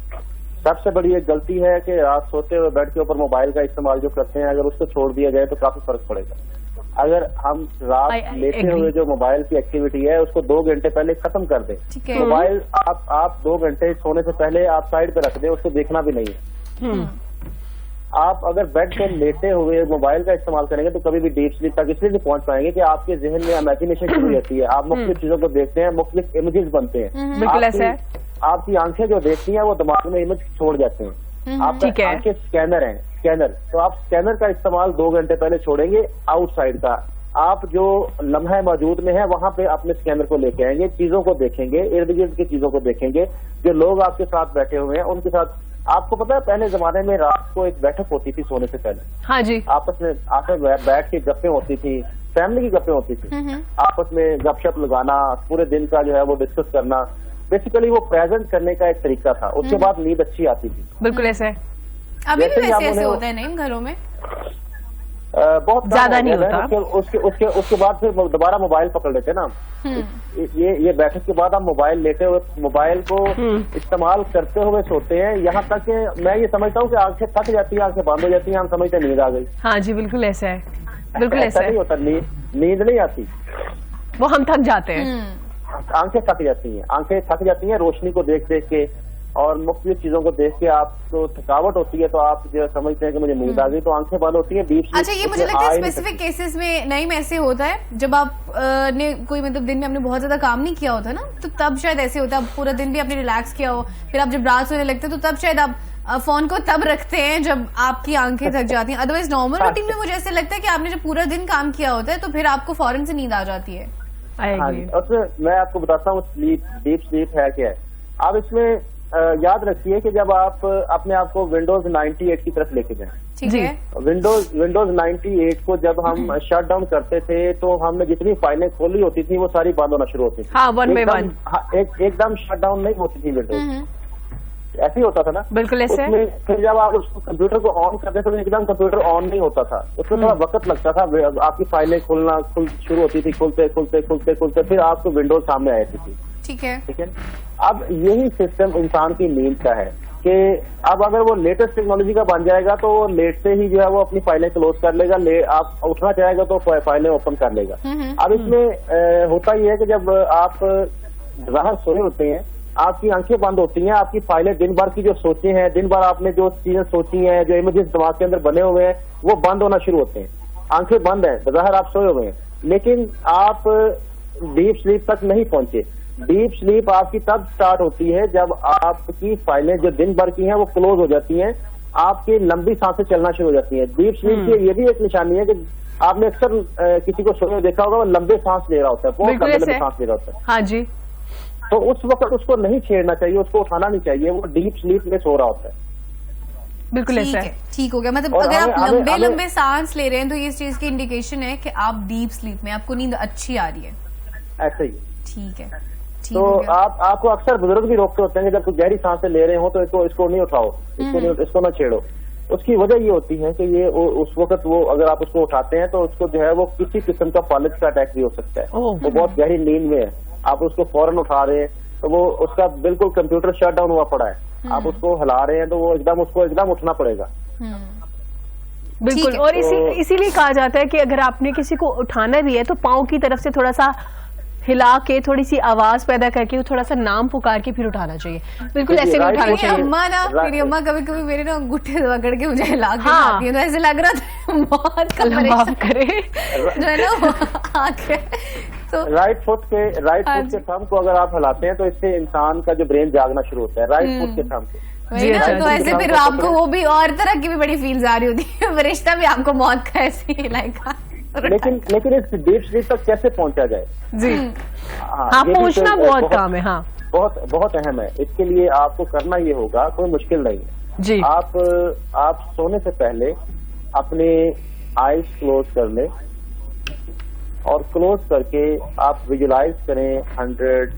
सबसे बड़ी एक गलती है कि रात सोते हुए बेड के ऊपर मोबाइल का इस्तेमाल जो करते हैं, अगर उसको छोड़ दिया जाए तो काफी फर्क पड़ेगा। अगर हम रात I लेते agree. हुए जो मोबाइल की एक्टिविटी है उसको 2 घंटे पहले खत्म कर दें। ठीक है। मोबाइल आप 2 घंटे सोने से पहले आप साइड पे रख दें, उसको देखना भी नहीं है। आप अगर बेड पे लेटे हुए मोबाइल का इस्तेमाल करेंगे तो कभी भी डीप स्लीप तक इसलिए नहीं पहुंच पाएंगे कि आपके जहन में इमेजिनेशन शुरू रहती है, आप मुख्तलिफ चीजों को देखते हैं, मुख्तलिफ इमेजेस बनते हैं। बिल्कुल ऐसा है। आपकी आंखें जो देखती हैं वो दिमाग में इमेज छोड़ जाते हैं। ठीक आपकी है। आंखें स्कैनर हैं, स्कैनर, तो आप स्कैनर का इस्तेमाल 2 घंटे पहले छोड़ेंगे, आउटसाइड का आप जो लम्हा मौजूद में है वहां पे अपने स्कैनर को लेके आएंगे, चीजों को देखेंगे, इर्द गिर्द की चीजों को देखेंगे, जो लोग आपके साथ बैठे हुए हैं उनके साथ। आपको पता है पहले जमाने में रात को एक बैठक होती थी सोने से पहले, हाँ जी, आपस में बैठ के गप्पें होती थी, फैमिली की गप्पें होती थी, आपस में गपशप लगाना, पूरे दिन का जो है वो डिस्कस करना, बेसिकली वो प्रेजेंट करने का एक तरीका था। उसके बाद नींद अच्छी आती थी। बिल्कुल ऐसा है। अभी भी जैसे ही वैसे आप ऐसे उन्हें- होता है नहीं घरों में? बहुत कम ज्यादा हो नहीं गया है। होता। उसके बाद फिर दोबारा मोबाइल पकड़ लेते ना। ये बैठक के बाद आप मोबाइल लेते हुए मोबाइल को इस्तेमाल करते हुए सोते हैं, यहाँ तक कि मैं ये समझता हूँ कि आंखें थक जाती है, आंखें बंद हो जाती हैं, हम समझते नींद आ गई। हाँ जी, बिल्कुल ऐसा है, बिल्कुल ऐसा नहीं है। होता, नींद नहीं आती, वो हम थक जाते हैं। आंखें थक जाती हैं, आंखें थक जाती हैं रोशनी को देख देख के और मुख्तलिफ चीजों को देख के आपको थकावट होती है, तो आप जो समझते हैं कि मुझे नींद आ गई, तो आंखें बंद होती है, डीप स्लीप। अच्छा, ये मुझे लगता है स्पेसिफिक केसेस में नहीं में ऐसे होता है जब आप ने कोई मतलब दिन में आपने बहुत ज्यादा काम नहीं किया होता ना, तो तब शायद ऐसे होता है। आप पूरा दिन भी आपने रिलैक्स किया हो, फिर आप जब रात सोने लगते हैं तो तब शायद आप फोन को तब रखते हैं जब आपकी आंखें थक जाती हैं। अदरवाइज नॉर्मल रूटीन में मुझे ऐसे लगता है कि आपने जब पूरा दिन काम किया होता है तो फिर आपको फौरन से नींद आ जाती है। हाँ जी, और फिर मैं आपको बताता हूँ स्लीप, डीप स्लीप है क्या है। आप इसमें याद रखिए कि जब आप अपने आप को विंडोज 98 की तरफ लेके जाएं, ठीक है? विंडोज 98 को जब हम शट डाउन करते थे तो हमने जितनी फाइलें खोली होती थी वो सारी बंद होना शुरू होती थी। हाँ, वन बाय वन। एकदम शट डाउन नहीं होती थी विंडोज, ऐसे ही होता था ना। बिल्कुल ऐसे है। उसमें फिर जब आप उसको कंप्यूटर को ऑन करते थे तो एकदम कंप्यूटर ऑन नहीं होता था, उसमें थोड़ा वक्त लगता था, आपकी फाइलें खुलना शुरू होती थी, खुलते खुलते खुलते खुलते फिर आपको विंडोज सामने आ जाती थी। ठीक है, ठीक है। अब यही सिस्टम इंसान की नींद का है कि अब अगर वो लेटेस्ट टेक्नोलॉजी का बन जाएगा तो वो लेट से ही जो है वो अपनी फाइलें क्लोज कर लेगा, आप उठना चाहेगा तो फाइलें ओपन कर लेगा। अब इसमें होता ही है कि जब आप बाहर सोए होते हैं, आपकी आंखें बंद होती हैं, आपकी फाइलें दिन भर की जो सोचे हैं, दिन भर आपने जो चीजें सोची हैं, जो इमेजेस दिमाग के अंदर बने हुए हैं, वो बंद होना शुरू होते हैं। आंखें बंद हैं, बाहर आप सोए हुए हैं, लेकिन आप डीप स्लीप तक नहीं पहुंचे। डीप स्लीप आपकी तब स्टार्ट होती है जब आपकी फाइलें जो दिन भर की हैं वो क्लोज हो जाती हैं, आपकी लंबी सांसें चलना शुरू हो जाती हैं। डीप स्लीप की ये भी एक निशानी है कि आपने अक्सर किसी को सोने देखा होगा, वो लंबे सांस ले रहा होता है, बहुत लंबे सांस ले रहा होता है। हाँ जी, तो उस वक्त उसको नहीं छेड़ना चाहिए, उसको उठाना नहीं चाहिए, वो डीप स्लीप में सो रहा होता है। बिल्कुल ठीक ऐसा है, है। ठीक हो गया। मतलब और अगर आप हमें- लंबे हमें- लंबे सांस ले रहे हैं तो ये इस चीज की इंडिकेशन है कि आप डीप स्लीप में, आपको नींद अच्छी आ रही है। ऐसे ही। ठीक है, ठीक तो हो गया। आपको अक्सर बुजुर्ग भी रोकते होते हैं कि जब कोई गहरी सांसें ले रहे हो तो इसको नहीं उठाओ, इसको ना छेड़ो। उसकी वजह ये होती है कि ये उस वक्त वो अगर आप उसको उठाते हैं तो उसको जो है वो किसी किस्म का फालिज का अटैक भी हो सकता है। ओह। वो बहुत गहरी नींद में है, आप उसको फौरन उठा रहे हैं तो वो उसका बिल्कुल कंप्यूटर शट डाउन हुआ पड़ा है, आप उसको हिला रहे हैं तो वो उसको एकदम उठना पड़ेगा। बिल्कुल। है। और इसीलिए कहा जाता है कि अगर आपने किसी को उठाना भी है तो पाँव की तरफ से थोड़ा सा हिला के थोड़ी सी आवाज पैदा करके थोड़ा सा नाम पुकार के फिर उठाना चाहिए। बिल्कुल ऐसे नहीं उठाना मेरी चाहिए। अम्मा ना, Right. मेरी अम्मा कभी कभी मेरे ना अंगूठे पकड़ के मुझे हिला के हाँ। लाती है, तो ऐसे लग रहा था बहुत अल्लाह माफ करे। जो है ना वो आके तो राइट फुट के थंब को अगर आप हिलाते हैं तो इससे इंसान का जो ब्रेन जागना शुरू होता है, राइट फुट के थंब को। वही जी, ना, अच्छा, तो ऐसे फिर आपको वो भी और तरह की भी बड़ी फील्स आ रही होती है, फरिश्ता भी आपको मौत का ऐसे हिलाएगा। लेकिन इस डीप स्लीप तक कैसे पहुंचा जाए? जी हाँ, हाँ, ये भी पहुंचना तो बहुत काम है। हाँ बहुत अहम है। इसके लिए आपको करना ये होगा, कोई मुश्किल नहीं है। जी, आप सोने से पहले अपने आईज क्लोज कर लें और क्लोज करके आप विजुलाइज करें 100,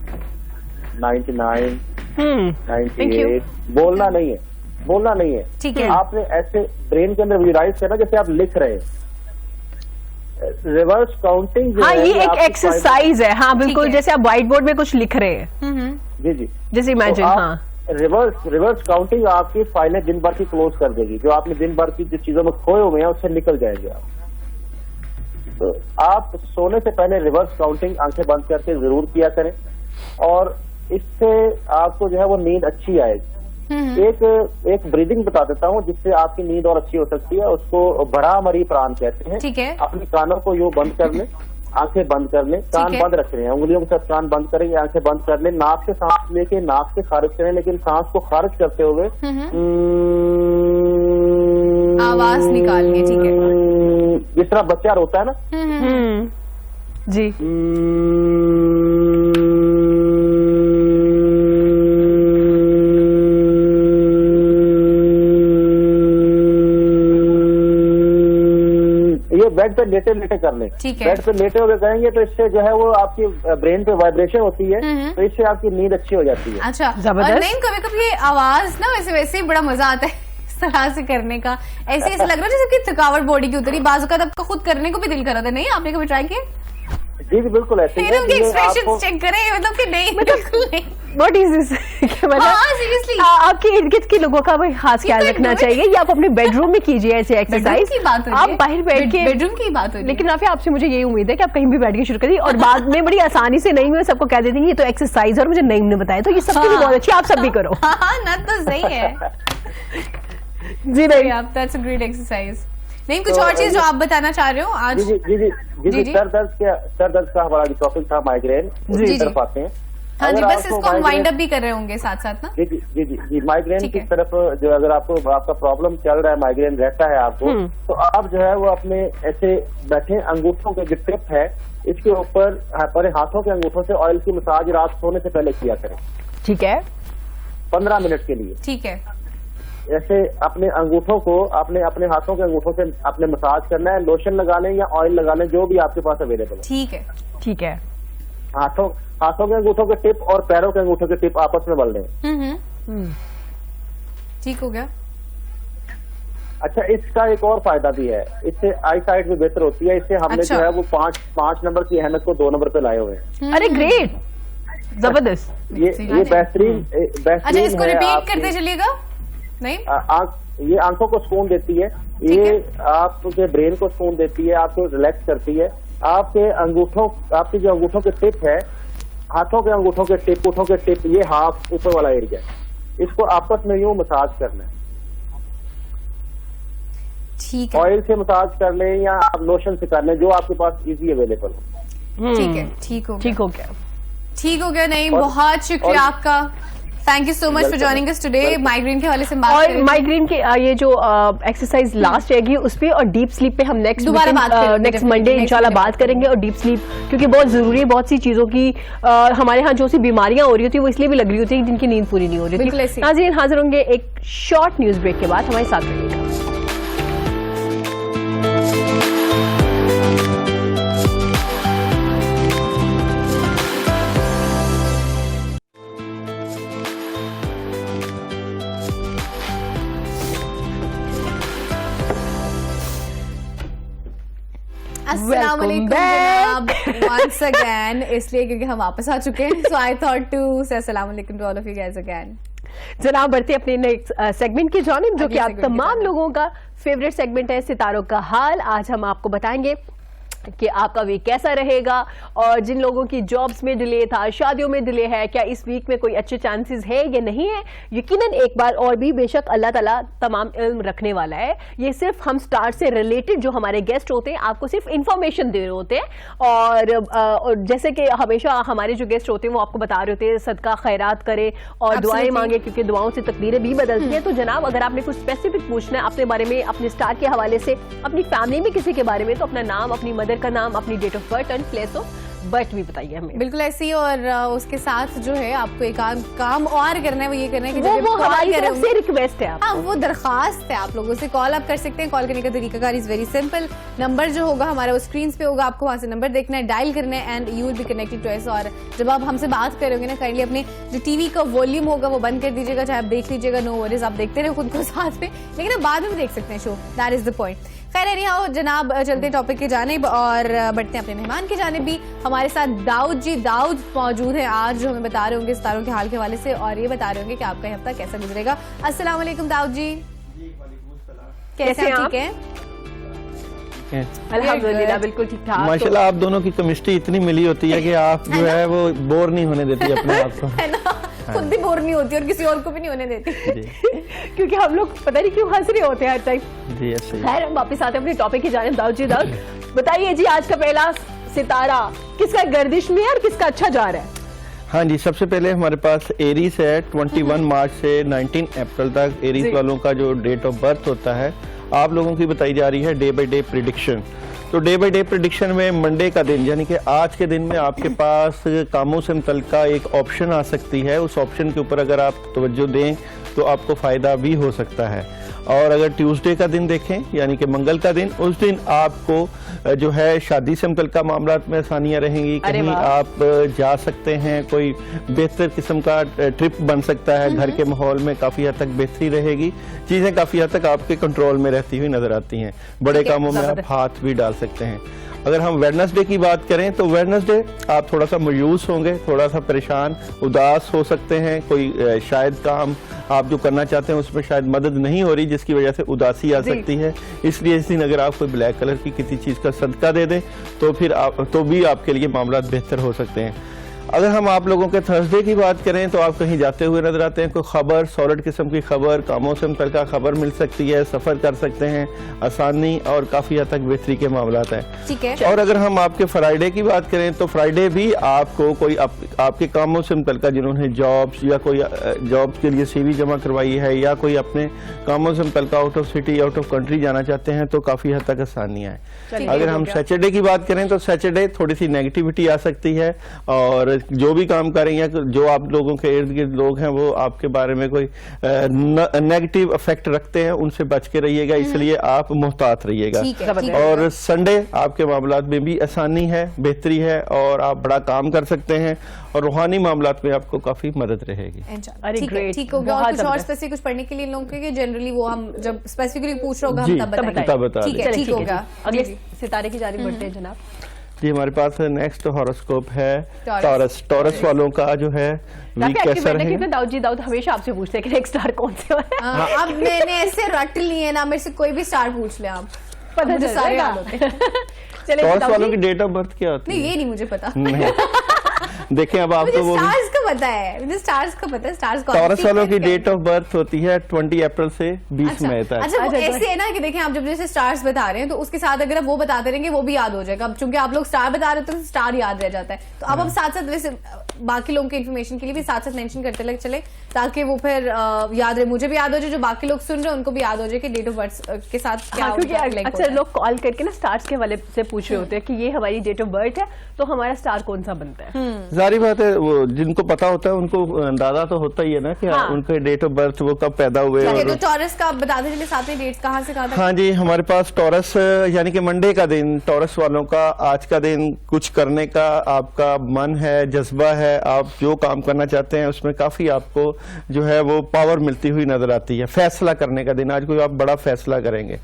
99, थैंक यू। 98। बोलना नहीं है। ठीक है। आपने ऐसे ब्रेन के अंदर विजुलाइज करना जैसे आप लिख रहे हैं। रिवर्स काउंटिंग जो हाँ, है ये एक आपकी एक्सरसाइज है। हाँ बिल्कुल, है। जैसे आप व्हाइट बोर्ड में कुछ लिख रहे हैं, जी जैसे इमेजिन। तो आप हाँ रिवर्स काउंटिंग आपकी फाइलें दिन भर की क्लोज कर देगी, जो आपने दिन भर की जो चीजों में खोए हुए हैं उससे निकल जाएंगे आप। तो आप सोने से पहले रिवर्स काउंटिंग आंखें बंद करके जरूर किया करें और इससे आपको जो है वो नींद अच्छी आएगी। एक ब्रीदिंग बता देता हूँ जिससे आपकी नींद और अच्छी हो सकती है, उसको बड़ा मरी प्राण कहते हैं। ठीक है। अपने कानों को यूं बंद कर लें, आंखें बंद कर लें, कान है। बंद रख रहे हैं, उंगलियों के साथ कान बंद करेंगे, आंखें बंद कर लें, नाक से सांस लेके नाक से खारिज करें, लेकिन सांस को खारिज करते हुए आवाज निकालनी। ठीक है। जिस तरह बच्चा रोता है ना, जी ये बेड पे लेटे लेटे कर लें। ठीक है। बेड पे लेटे हुए करेंगे तो इससे जो है वो आपकी ब्रेन पे वाइब्रेशन होती है, तो इससे आपकी नींद अच्छी हो जाती है। अच्छा, जबरदस्त। और नहीं कभी कभी आवाज ना वैसे ही बड़ा मजा आता है इस तरह से करने का, ऐसे लग रहा है जैसे कि थकावट बॉडी की उतरी, बाजू का आपका खुद करने को भी दिल कर रहा था। नहीं, आपने कभी ट्राई किया? जी जी बिल्कुल ऐसे ही फिर है। उनके ये एक्सप्रेशन आपको- चेक करें, मतलब कि नहीं, बिल्कुल नहीं। What is this? हाँ, seriously। आपके इर्द गिर्द के लोगों का भी खास ख्याल can रखना do it। चाहिए, या आप अपने बेडरूम में कीजिए ऐसे बेडरूम एक्सरसाइज। की बात हो रही आप है, बाहर बैठ के, बेडरूम की बात हो रही है। लेकिन राफी आपसे मुझे यही उम्मीद है कि आप कहीं भी बैठ के शुरू करिए और बाद में बड़ी आसानी से नहीं, मैं सबको कह देती हूँ ये तो एक्सरसाइज है और मुझे नईम ने बताया, तो ये सबके लिए हाँ। बहुत अच्छी, आप सब भी करो। हाँ ना, तो सही है। जी नहीं, आप दैट्स अ ग्रेट एक्सरसाइज। नहीं, कुछ तो और चीज जो आप बताना चाह रहे हो आज? जी जी जी जी जी जी, जी सर दर्द का हमारा जो टॉपिक था माइग्रेन, जी, उसी जी। तरफ आते हैं। हाँ जी, अगर बस आपको इसको हम migraine- वाइंड अप भी कर रहे होंगे साथ साथ ना। जी जी जी जी जी माइग्रेन ठीक की है। तरफ जो अगर आपको आपका प्रॉब्लम चल रहा है, माइग्रेन रहता है आपको, तो आप जो है वो अपने ऐसे बैठे अंगूठों के जो टिप है इसके ऊपर अपने हाथों के अंगूठों से ऑयल की मसाज रात सोने से पहले किया करें, ठीक है, 15 मिनट के लिए। ठीक है। ऐसे अपने अंगूठों को अपने हाथों के अंगूठों से अपने मसाज करना है, लोशन लगा लें या ऑयल लगा लें, जो भी आपके पास अवेलेबल है। ठीक है। ठीक है, हाथों के अंगूठों के टिप और पैरों के अंगूठों के टिप आपस में बढ़ लें। ठीक हो गया। अच्छा, इसका एक और फायदा भी है, इससे आई साइट भी बेहतर होती है। इससे हमने अच्छा। जो है वो पांच नंबर की अहमियत को 2 नंबर पे लाए हुए हैं। अरे ग्रेट, जबरदस्त। ये बेहतरीन अच्छा, इसको है रिपीट आपके- करते चलिएगा। नहीं, ये आंखों को सुकून देती है, ये आपके ब्रेन को सुकून देती है, आपको रिलैक्स करती है। आपके जो अंगूठों के टिप है, हाथों के अंगूठों के टिप, उठों के टिप, ये हाथ ऊपर वाला एरिया, इसको आपस में यूं मसाज करना है। ठीक है, ऑयल से मसाज कर लें या आप लोशन से कर लें, जो आपके पास इजी अवेलेबल हो। ठीक है, ठीक हो ठीक हो गया। ठीक हो गया। नहीं, और- बहुत शुक्रिया और- आपका। Thank you so much for Welcome. Joining us today. Welcome. Migraine के हवाले से बात और करेंगे। माइग्रेन के ये जो एक्सरसाइज लास्ट रहेगी उस पे, और डीप स्लीप पे हम नेक्स्ट दोबारा बात करेंगे, नेक्स्ट definitely, मंडे next इंशाल्लाह Monday बात करेंगे। और डीप स्लीप क्योंकि बहुत जरूरी है, बहुत सी चीजों की हमारे यहाँ जो सी बीमारियां हो रही होती है वो इसलिए भी लग रही होती है जिनकी नींद पूरी नहीं हो रही बिल्कुल थी। ऐसे ही। नाज़रीन हाजिर होंगे एक शॉर्ट न्यूज ब्रेक के बाद, हमारे साथ रहिएगा। अस्सलाम वालेकुम back. जनाब, once again, इसलिए क्योंकि हम वापस आ चुके हैं, so I thought to say अस्सलाम वालेकुम to all of you guys again. जनाब बढ़ते अपने नेक्स्ट सेगमेंट की जानिब, जो कि अगले आप segment की तमाम जानिब। लोगों का फेवरेट सेगमेंट है, सितारों का हाल। आज हम आपको बताएंगे कि आपका वीक कैसा रहेगा, और जिन लोगों की जॉब्स में डिले था, शादियों में डिले है, क्या इस वीक में कोई अच्छे चांसेस है या नहीं है। यकीनन एक बार और भी बेशक अल्लाह ताला तमाम इल्म रखने वाला है। ये सिर्फ हम स्टार से रिलेटेड जो हमारे गेस्ट होते हैं आपको सिर्फ इंफॉर्मेशन दे रहे होते हैं, और जैसे कि हमेशा हमारे जो गेस्ट होते हैं वो आपको बता रहे होते हैं सदका खैरात करें और दुआएं Absolutely. मांगे, क्योंकि दुआओं से तकदीरें भी बदलती हैं। तो जनाब अगर आपने कुछ स्पेसिफिक पूछना है अपने बारे में, अपने स्टार के हवाले से, अपनी फैमिली में किसी के बारे में, तो अपना नाम, अपनी मदर का नाम, अपनी date of birth and place of birth भी बताइए हमें। बिल्कुल ऐसे ही। और उसके साथ जो है आपको एक काम और करना है, वो ये करना है कि वो जब आप हमारी कॉल तरफ करें, से रिक्वेस्ट है आप। हाँ, वो दरखास्त है आप लोगों से। कॉल आप कर सकते हैं। कॉल करने का तरीकाकार इज वेरी सिंपल। नंबर जो होगा हमारा वो स्क्रीन पे होगा, आपको वहां से नंबर देखना है, डायल करना है, and you will be connected to us. और जब आप हमसे बात करोगे ना, काइंडली अपने जो टीवी का वॉल्यूम होगा वो बंद कर दीजिएगा, चाहे आप देख लीजिएगा, नो वरीज, आप देखते रहे खुद को साथ में, लेकिन आप बाद में भी देख सकते हैं show, that is the point. खैर नहीं आओ जनाब, चलते हैं टॉपिक की जानिब और बढ़ते हैं अपने मेहमान की जानिब भी। हमारे साथ दाऊद मौजूद हैं आज, जो हमें बता रहे होंगे सितारों के हाल के हवाले से, और ये बता रहे होंगे कि आपका हफ्ता कैसा गुजरेगा। अस्सलाम वालेकुम दाऊद जी, कैसे हैं आप? ठीक है, अल्हम्दुलिल्लाह बिल्कुल ठीक ठाक। माशाल्लाह आप दोनों की केमिस्ट्री इतनी मिली होती है कि आप जो है वो बोर नहीं होने देती अपने आप को। है ना, खुद भी बोर नहीं होती और किसी और को भी नहीं होने देती। जी क्योंकि हम लोग पता नहीं क्यों हंस रहे होते हैं हर टाइम। जी ऐसे ही। खैर हम वापस आते हैं अपने टॉपिक की जानिब। दाऊद जी, दाऊद बताइए जी, आज का पहला सितारा किसका गर्दिश में है और किसका अच्छा जा रहा है? हाँ जी, सबसे पहले हमारे पास एरीज है। 21 मार्च से 19 अप्रैल तक एरीज जी। वालों का जो डेट ऑफ बर्थ होता है, आप लोगों की बताई जा रही है डे बाय डे प्रिडिक्शन। तो डे बाय डे प्रेडिक्शन में मंडे का दिन यानी कि आज के दिन में आपके पास कामों से मुतल्लिका एक ऑप्शन आ सकती है। उस ऑप्शन के ऊपर अगर आप तवज्जो दें तो आपको फ़ायदा भी हो सकता है। और अगर ट्यूसडे का दिन देखें यानी कि मंगल का दिन, उस दिन आपको जो है शादी से मुतल्लिका मामलात में आसानियां रहेंगी। अरे कहीं वाह। आप जा सकते हैं, कोई बेहतर किस्म का ट्रिप बन सकता है, घर के माहौल में काफ़ी हद तक बेहतरी रहेगी, चीज़ें काफ़ी हद तक आपके कंट्रोल में रहती हुई नजर आती हैं, बड़े कामों में आप हाथ भी डाल सकते हैं। अगर हम वेडनेसडे की बात करें तो वेडनेसडे आप थोड़ा सा मायूस होंगे, थोड़ा सा परेशान उदास हो सकते हैं, कोई शायद काम आप जो करना चाहते हैं उसमें शायद मदद नहीं हो रही जिसकी वजह से उदासी आ सकती है। इसलिए इस दिन अगर आप कोई ब्लैक कलर की किसी चीज़ का सदका दे दें तो फिर तो भी आपके लिए मामला बेहतर हो सकते हैं। अगर हम आप लोगों के थर्सडे की बात करें तो आप कहीं जाते हुए नजर आते हैं, कोई खबर सॉलिड किस्म की खबर, कामों से मुतल्लिका खबर मिल सकती है, सफ़र कर सकते हैं, आसानी और काफ़ी हद तक बेहतरी के मामलात हैं। ठीक है। और अगर हम आपके फ्राइडे की बात करें तो फ्राइडे भी आपको कोई आपके कामों से मुतल्लिका जिन्होंने जॉब्स या कोई जॉब्स के लिए CV जमा करवाई है या कोई अपने कामों से मुतल्लिका out of city out of country जाना चाहते हैं तो काफ़ी हद तक आसानियाँ हैं। अगर हम सैटरडे की बात करें तो सैटरडे थोड़ी सी नेगेटिविटी आ सकती है और जो भी काम करें या जो आप लोगों के इर्द गिर्द लोग हैं वो आपके बारे में कोई नेगेटिव इफेक्ट रखते हैं, उनसे बच के रहिएगा, इसलिए आप मुहतात रहिएगा। ठीक है, ठीक है। और संडे आपके मामलात में भी आसानी है, बेहतरी है और आप बड़ा काम कर सकते हैं और रूहानी मामलात में आपको काफी मदद रहेगी। अरे ठीक है, great, ठीक हो गया। और बहुत कुछ और जबरदस्त। स्पेसिफिक कुछ पढ़ने के लिए लोगों के जनरली वो हम जब स्पेसिफिकली पूछ रहे होगा जी, हम तब बताएंगे। तब बता ठीक दें। है, चलिए, ठीक हो गया। अगले जी, जी। सितारे की जानिब बढ़ते हैं जनाब। जी हमारे पास नेक्स्ट हॉरोस्कोप है टॉरस। टॉरस वालों का जो है वीक काफी कैसा एक्टिव है रहेगा। क्योंकि दाऊद हमेशा आपसे पूछते हैं कि नेक्स्ट स्टार कौन से वाला है। हाँ, अब मैंने ऐसे रट लिए ना, मेरे से कोई भी स्टार पूछ ले आप, पता मुझे चल सारे जाएगा। याद होते हैं। चलिए टॉरस दाऊद वालों जी, की डेट ऑफ बर्थ क्या होती नहीं है? ये नहीं मुझे पता। नहीं देखें अब मुझे आपको वो स्टार्स का पता है, मुझे स्टार्स का पता है। स्टार्स का टॉरस वालों की डेट ऑफ बर्थ होती है 20 अप्रैल से 20 मई तक। अच्छा, वो अच्छा, ऐसे है ना कि देखें आप जब जैसे स्टार्स बता रहे हैं तो उसके साथ अगर आप वो बताते रहेंगे वो भी याद हो जाएगा। अब चूंकि आप लोग स्टार बता रहे हो तो स्टार याद रह जाता है, तो अब हम साथ साथ वैसे बाकी लोगों की इन्फॉर्मेशन के लिए भी साथ साथ मेंशन करते लगे चले ताकि वो फिर याद रहे, मुझे भी याद हो जाए, जो बाकी लोग सुन रहे हैं उनको भी याद हो जाए कि डेट ऑफ बर्थ के साथ क्या हाँ, क्योंकि link होता अक्सर है। लोग कॉल करके ना स्टार्स के वाले से पूछ रहे होते हैं कि ये हमारी डेट ऑफ बर्थ है तो हमारा स्टार कौन सा बनता है। जारी बात है, वो जिनको पता होता है उनको अंदाजा तो होता ही है ना कि हाँ। उनके डेट ऑफ बर्थ वो कब पैदा हुए। ठीक है, और तो टॉरस का आप बता दीजिए साथ में डेट्स कहाँ से कहाँ तक। हाँ जी, हमारे पास टॉरस यानी कि मंडे का दिन, टॉरस वालों का आज का दिन कुछ करने का आपका मन है, जज्बा है, आप जो काम करना चाहते हैं उसमें काफी आपको जो है वो पावर मिलती हुई नजर आती है। फैसला करने का दिन, आज कोई आप बड़ा फैसला करेंगे।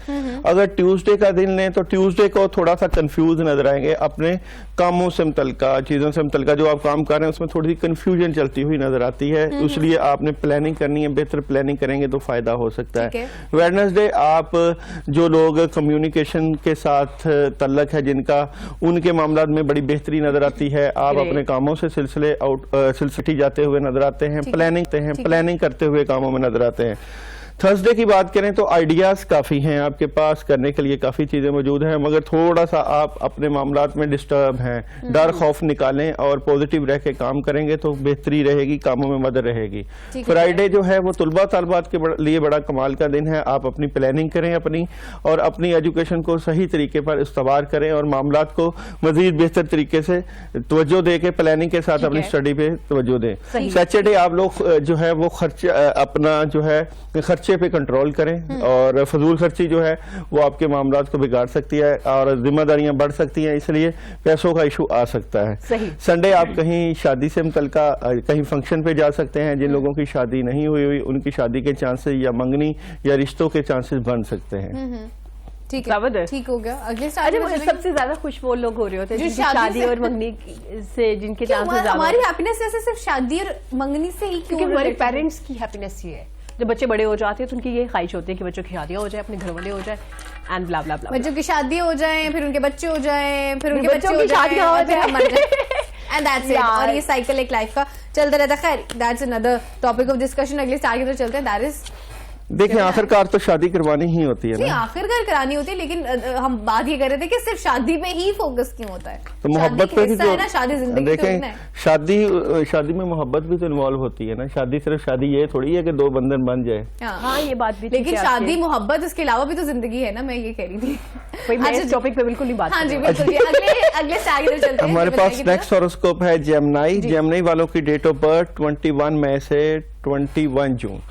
अगर ट्यूसडे का दिन लें तो ट्यूसडे को थोड़ा सा कंफ्यूज नजर आएंगे, अपने कामों से मुतल्लिका चीजों से मुतल्लिका जो आप काम कर रहे हैं उसमें थोड़ी सी कंफ्यूजन चलती हुई नजर आती है, इसलिए आपने प्लानिंग करनी है, बेहतर प्लानिंग करेंगे तो फायदा हो सकता ठीक है। है। वेडनेसडे आप जो लोग कम्युनिकेशन के साथ तल्लक है जिनका, उनके मामला में बड़ी बेहतरी नजर आती है। आप Great. अपने कामों से सिलसिले जाते हुए नजर आते हैं, प्लानिंग करते हुए कामों में नजर आते हैं। थर्सडे की बात करें तो आइडियाज काफी हैं आपके पास, करने के लिए काफी चीजें मौजूद हैं, मगर थोड़ा सा आप अपने मामलात में डिस्टर्ब हैं। डर खौफ निकालें और पॉजिटिव रह के काम करेंगे तो बेहतरी रहेगी, कामों में मदद रहेगी। ठीक है। फ्राइडे जो है वो तुलबा तालबात के लिए बड़ा कमाल का दिन है। आप अपनी प्लानिंग करें अपनी, और अपनी एजुकेशन को सही तरीके पर इस्तेमाल करें और मामलात को मजीद बेहतर तरीके से तवज्जो दे के प्लानिंग के साथ अपनी स्टडी पे तवज्जो दें। सैटरडे आप लोग जो है वो खर्च अपना जो है खर्चे पे कंट्रोल करें, और फजूल खर्ची जो है वो आपके मामलात को बिगाड़ सकती है और जिम्मेदारियां बढ़ सकती हैं, इसलिए पैसों का इशू आ सकता है। सही। संडे आप कहीं शादी से मुतल्लिका कहीं फंक्शन पे जा सकते हैं। जिन लोगों की शादी नहीं हुई उनकी शादी के चांसेस या मंगनी या रिश्तों के चांसेस बन सकते हैं। ठीक दावत है। है, ठीक हो गया। अगले अच्छा, स्टार मुझे सबसे ज्यादा खुश वो लोग हो रहे होते हैं जो जिनकी शादी शादी से- और मंगनी से जिनके चांसेस ज्यादा हमारी होते हैं। हैप्पीनेस जैसे सिर्फ शादी और मंगनी से ही क्यों क्योंकि हमारे related है? पेरेंट्स की हैप्पीनेस ही है। जब बच्चे बड़े हो जाते हैं तो उनकी ये ख्वाहिश होती है कि बच्चों की शादियां हो जाए, अपने घर वाले हो जाए एंड ब्ला ब्ला ब्ला। बच्चों की शादी हो जाए, फिर उनके बच्चे हो जाए, फिर उनके बच्चों बच्चे की हो शादियां हो जाए, फिर हम मर जाए। जाए। And that's it. यार। और ये साइकिल एक लाइफ का चलता रहता है। खैर that's another topic of discussion. अगले स्टार की तरफ चलते हैं, दैट इज देखिए आखिरकार तो शादी करवानी ही होती है नहीं, ना, आखिरकार करानी होती है, लेकिन हम बात ये कर रहे थे कि सिर्फ शादी पे ही फोकस क्यों होता है? तो मोहब्बत शादी पे का भी हिस्सा है ना, शादी जिंदगी देखें, थोड़ी ना है। शादी में मोहब्बत भी तो इन्वॉल्व होती है ना। शादी सिर्फ शादी ये थोड़ी है कि दो बंधन बन जाए। हाँ, ये बात भी ठीक लेकिन है शादी आपकी। मोहब्बत इसके अलावा भी तो जिंदगी है ना, मैं ये कह रही थी। भाई मैं अच्छा, इस टॉपिक पे बिल्कुल नहीं बात हाँ जी कर रही बिल्कुल जी। अगले स्टार की तरफ चलते हैं। हमारे जी, पास बताइए जरा। नेक्स्ट हॉरोस्कोप है जेमिनी। जेमिनी वालों की डेट ऑफ बर्थ 21 मई से 21 जून।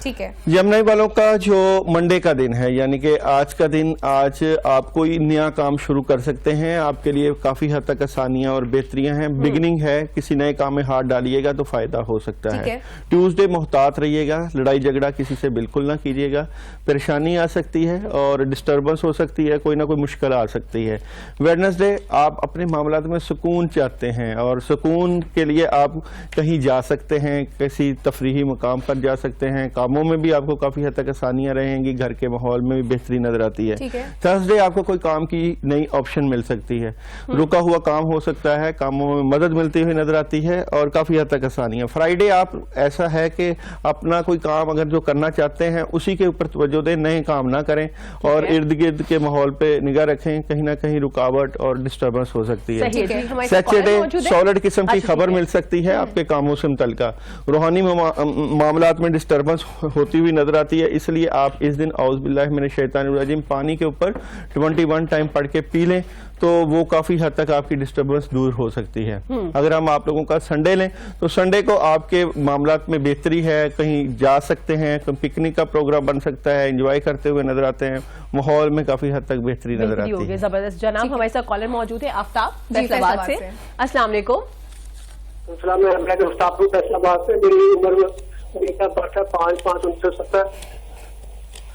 ठीक है। जेमिनी वालों का जो मंडे का दिन है, यानी कि आज का दिन, आज आप कोई नया काम शुरू कर सकते हैं। आपके लिए काफी हद तक आसानियां और बेहतरियां हैं। बिगिनिंग है, किसी नए काम में हाथ डालिएगा तो फायदा हो सकता ठीक है। है। ट्यूसडे मोहतात रहिएगा, लड़ाई झगड़ा किसी से बिल्कुल ना कीजिएगा। परेशानी आ सकती है और डिस्टर्बेंस हो सकती है, कोई ना कोई मुश्किल आ सकती है। वेडनेसडे आप अपने मामलात में सुकून चाहते हैं और सुकून के लिए आप कहीं जा सकते हैं, किसी तफरीही मुकाम पर जा सकते हैं। कामों में भी आपको काफी हद तक आसानियां रहेंगी, घर के माहौल में भी बेहतरी नजर आती है। ठीक है। थर्सडे आपको कोई काम की नई ऑप्शन मिल सकती है, रुका हुआ काम हो सकता है, कामों में मदद मिलती हुई नजर आती है और काफी हद तक आसानियां। फ्राइडे आप ऐसा है कि अपना कोई काम अगर जो करना चाहते हैं उसी के ऊपर तवज्जो दें, नए काम ना करें और इर्द गिर्द के माहौल पे निगाह रखें, कहीं ना कहीं रुकावट और डिस्टर्बेंस हो सकती है। सही है जी, हमारे साथ सैटरडे कॉलर मौजूद है। सॉलिड किस्म की अच्छा, खबर ठीक है। मिल सकती है आपके कामों से मुतल्लिका। रूहानी मामलात में डिस्टर्बेंस होती हुई नजर आती है, इसलिए आप इस दिन औज़ बिल्लाहि मिनश शैतानिर रजीम पानी के ऊपर 21 टाइम पढ़ के पी लें तो वो काफी हद तक आपकी डिस्टर्बेंस दूर हो सकती है। अगर हम आप लोगों का संडे लें तो संडे को आपके मामलात में बेहतरी है, कहीं जा सकते हैं, कहीं पिकनिक का प्रोग्राम बन सकता है, एंजॉय करते हुए नजर आते हैं, माहौल में काफी हद तक बेहतरी नजर बेहतरी आती होगी। है। जबरदस्त जनाब, हमारे साथ कॉलर मौजूद है आफ्ताब जी, फैसलाबाद से। फैसलाबाद अस्सलाम वालेकुम। फैसलाबाद से मेरी उम्र मेरा बर्थ है 5/5/1970।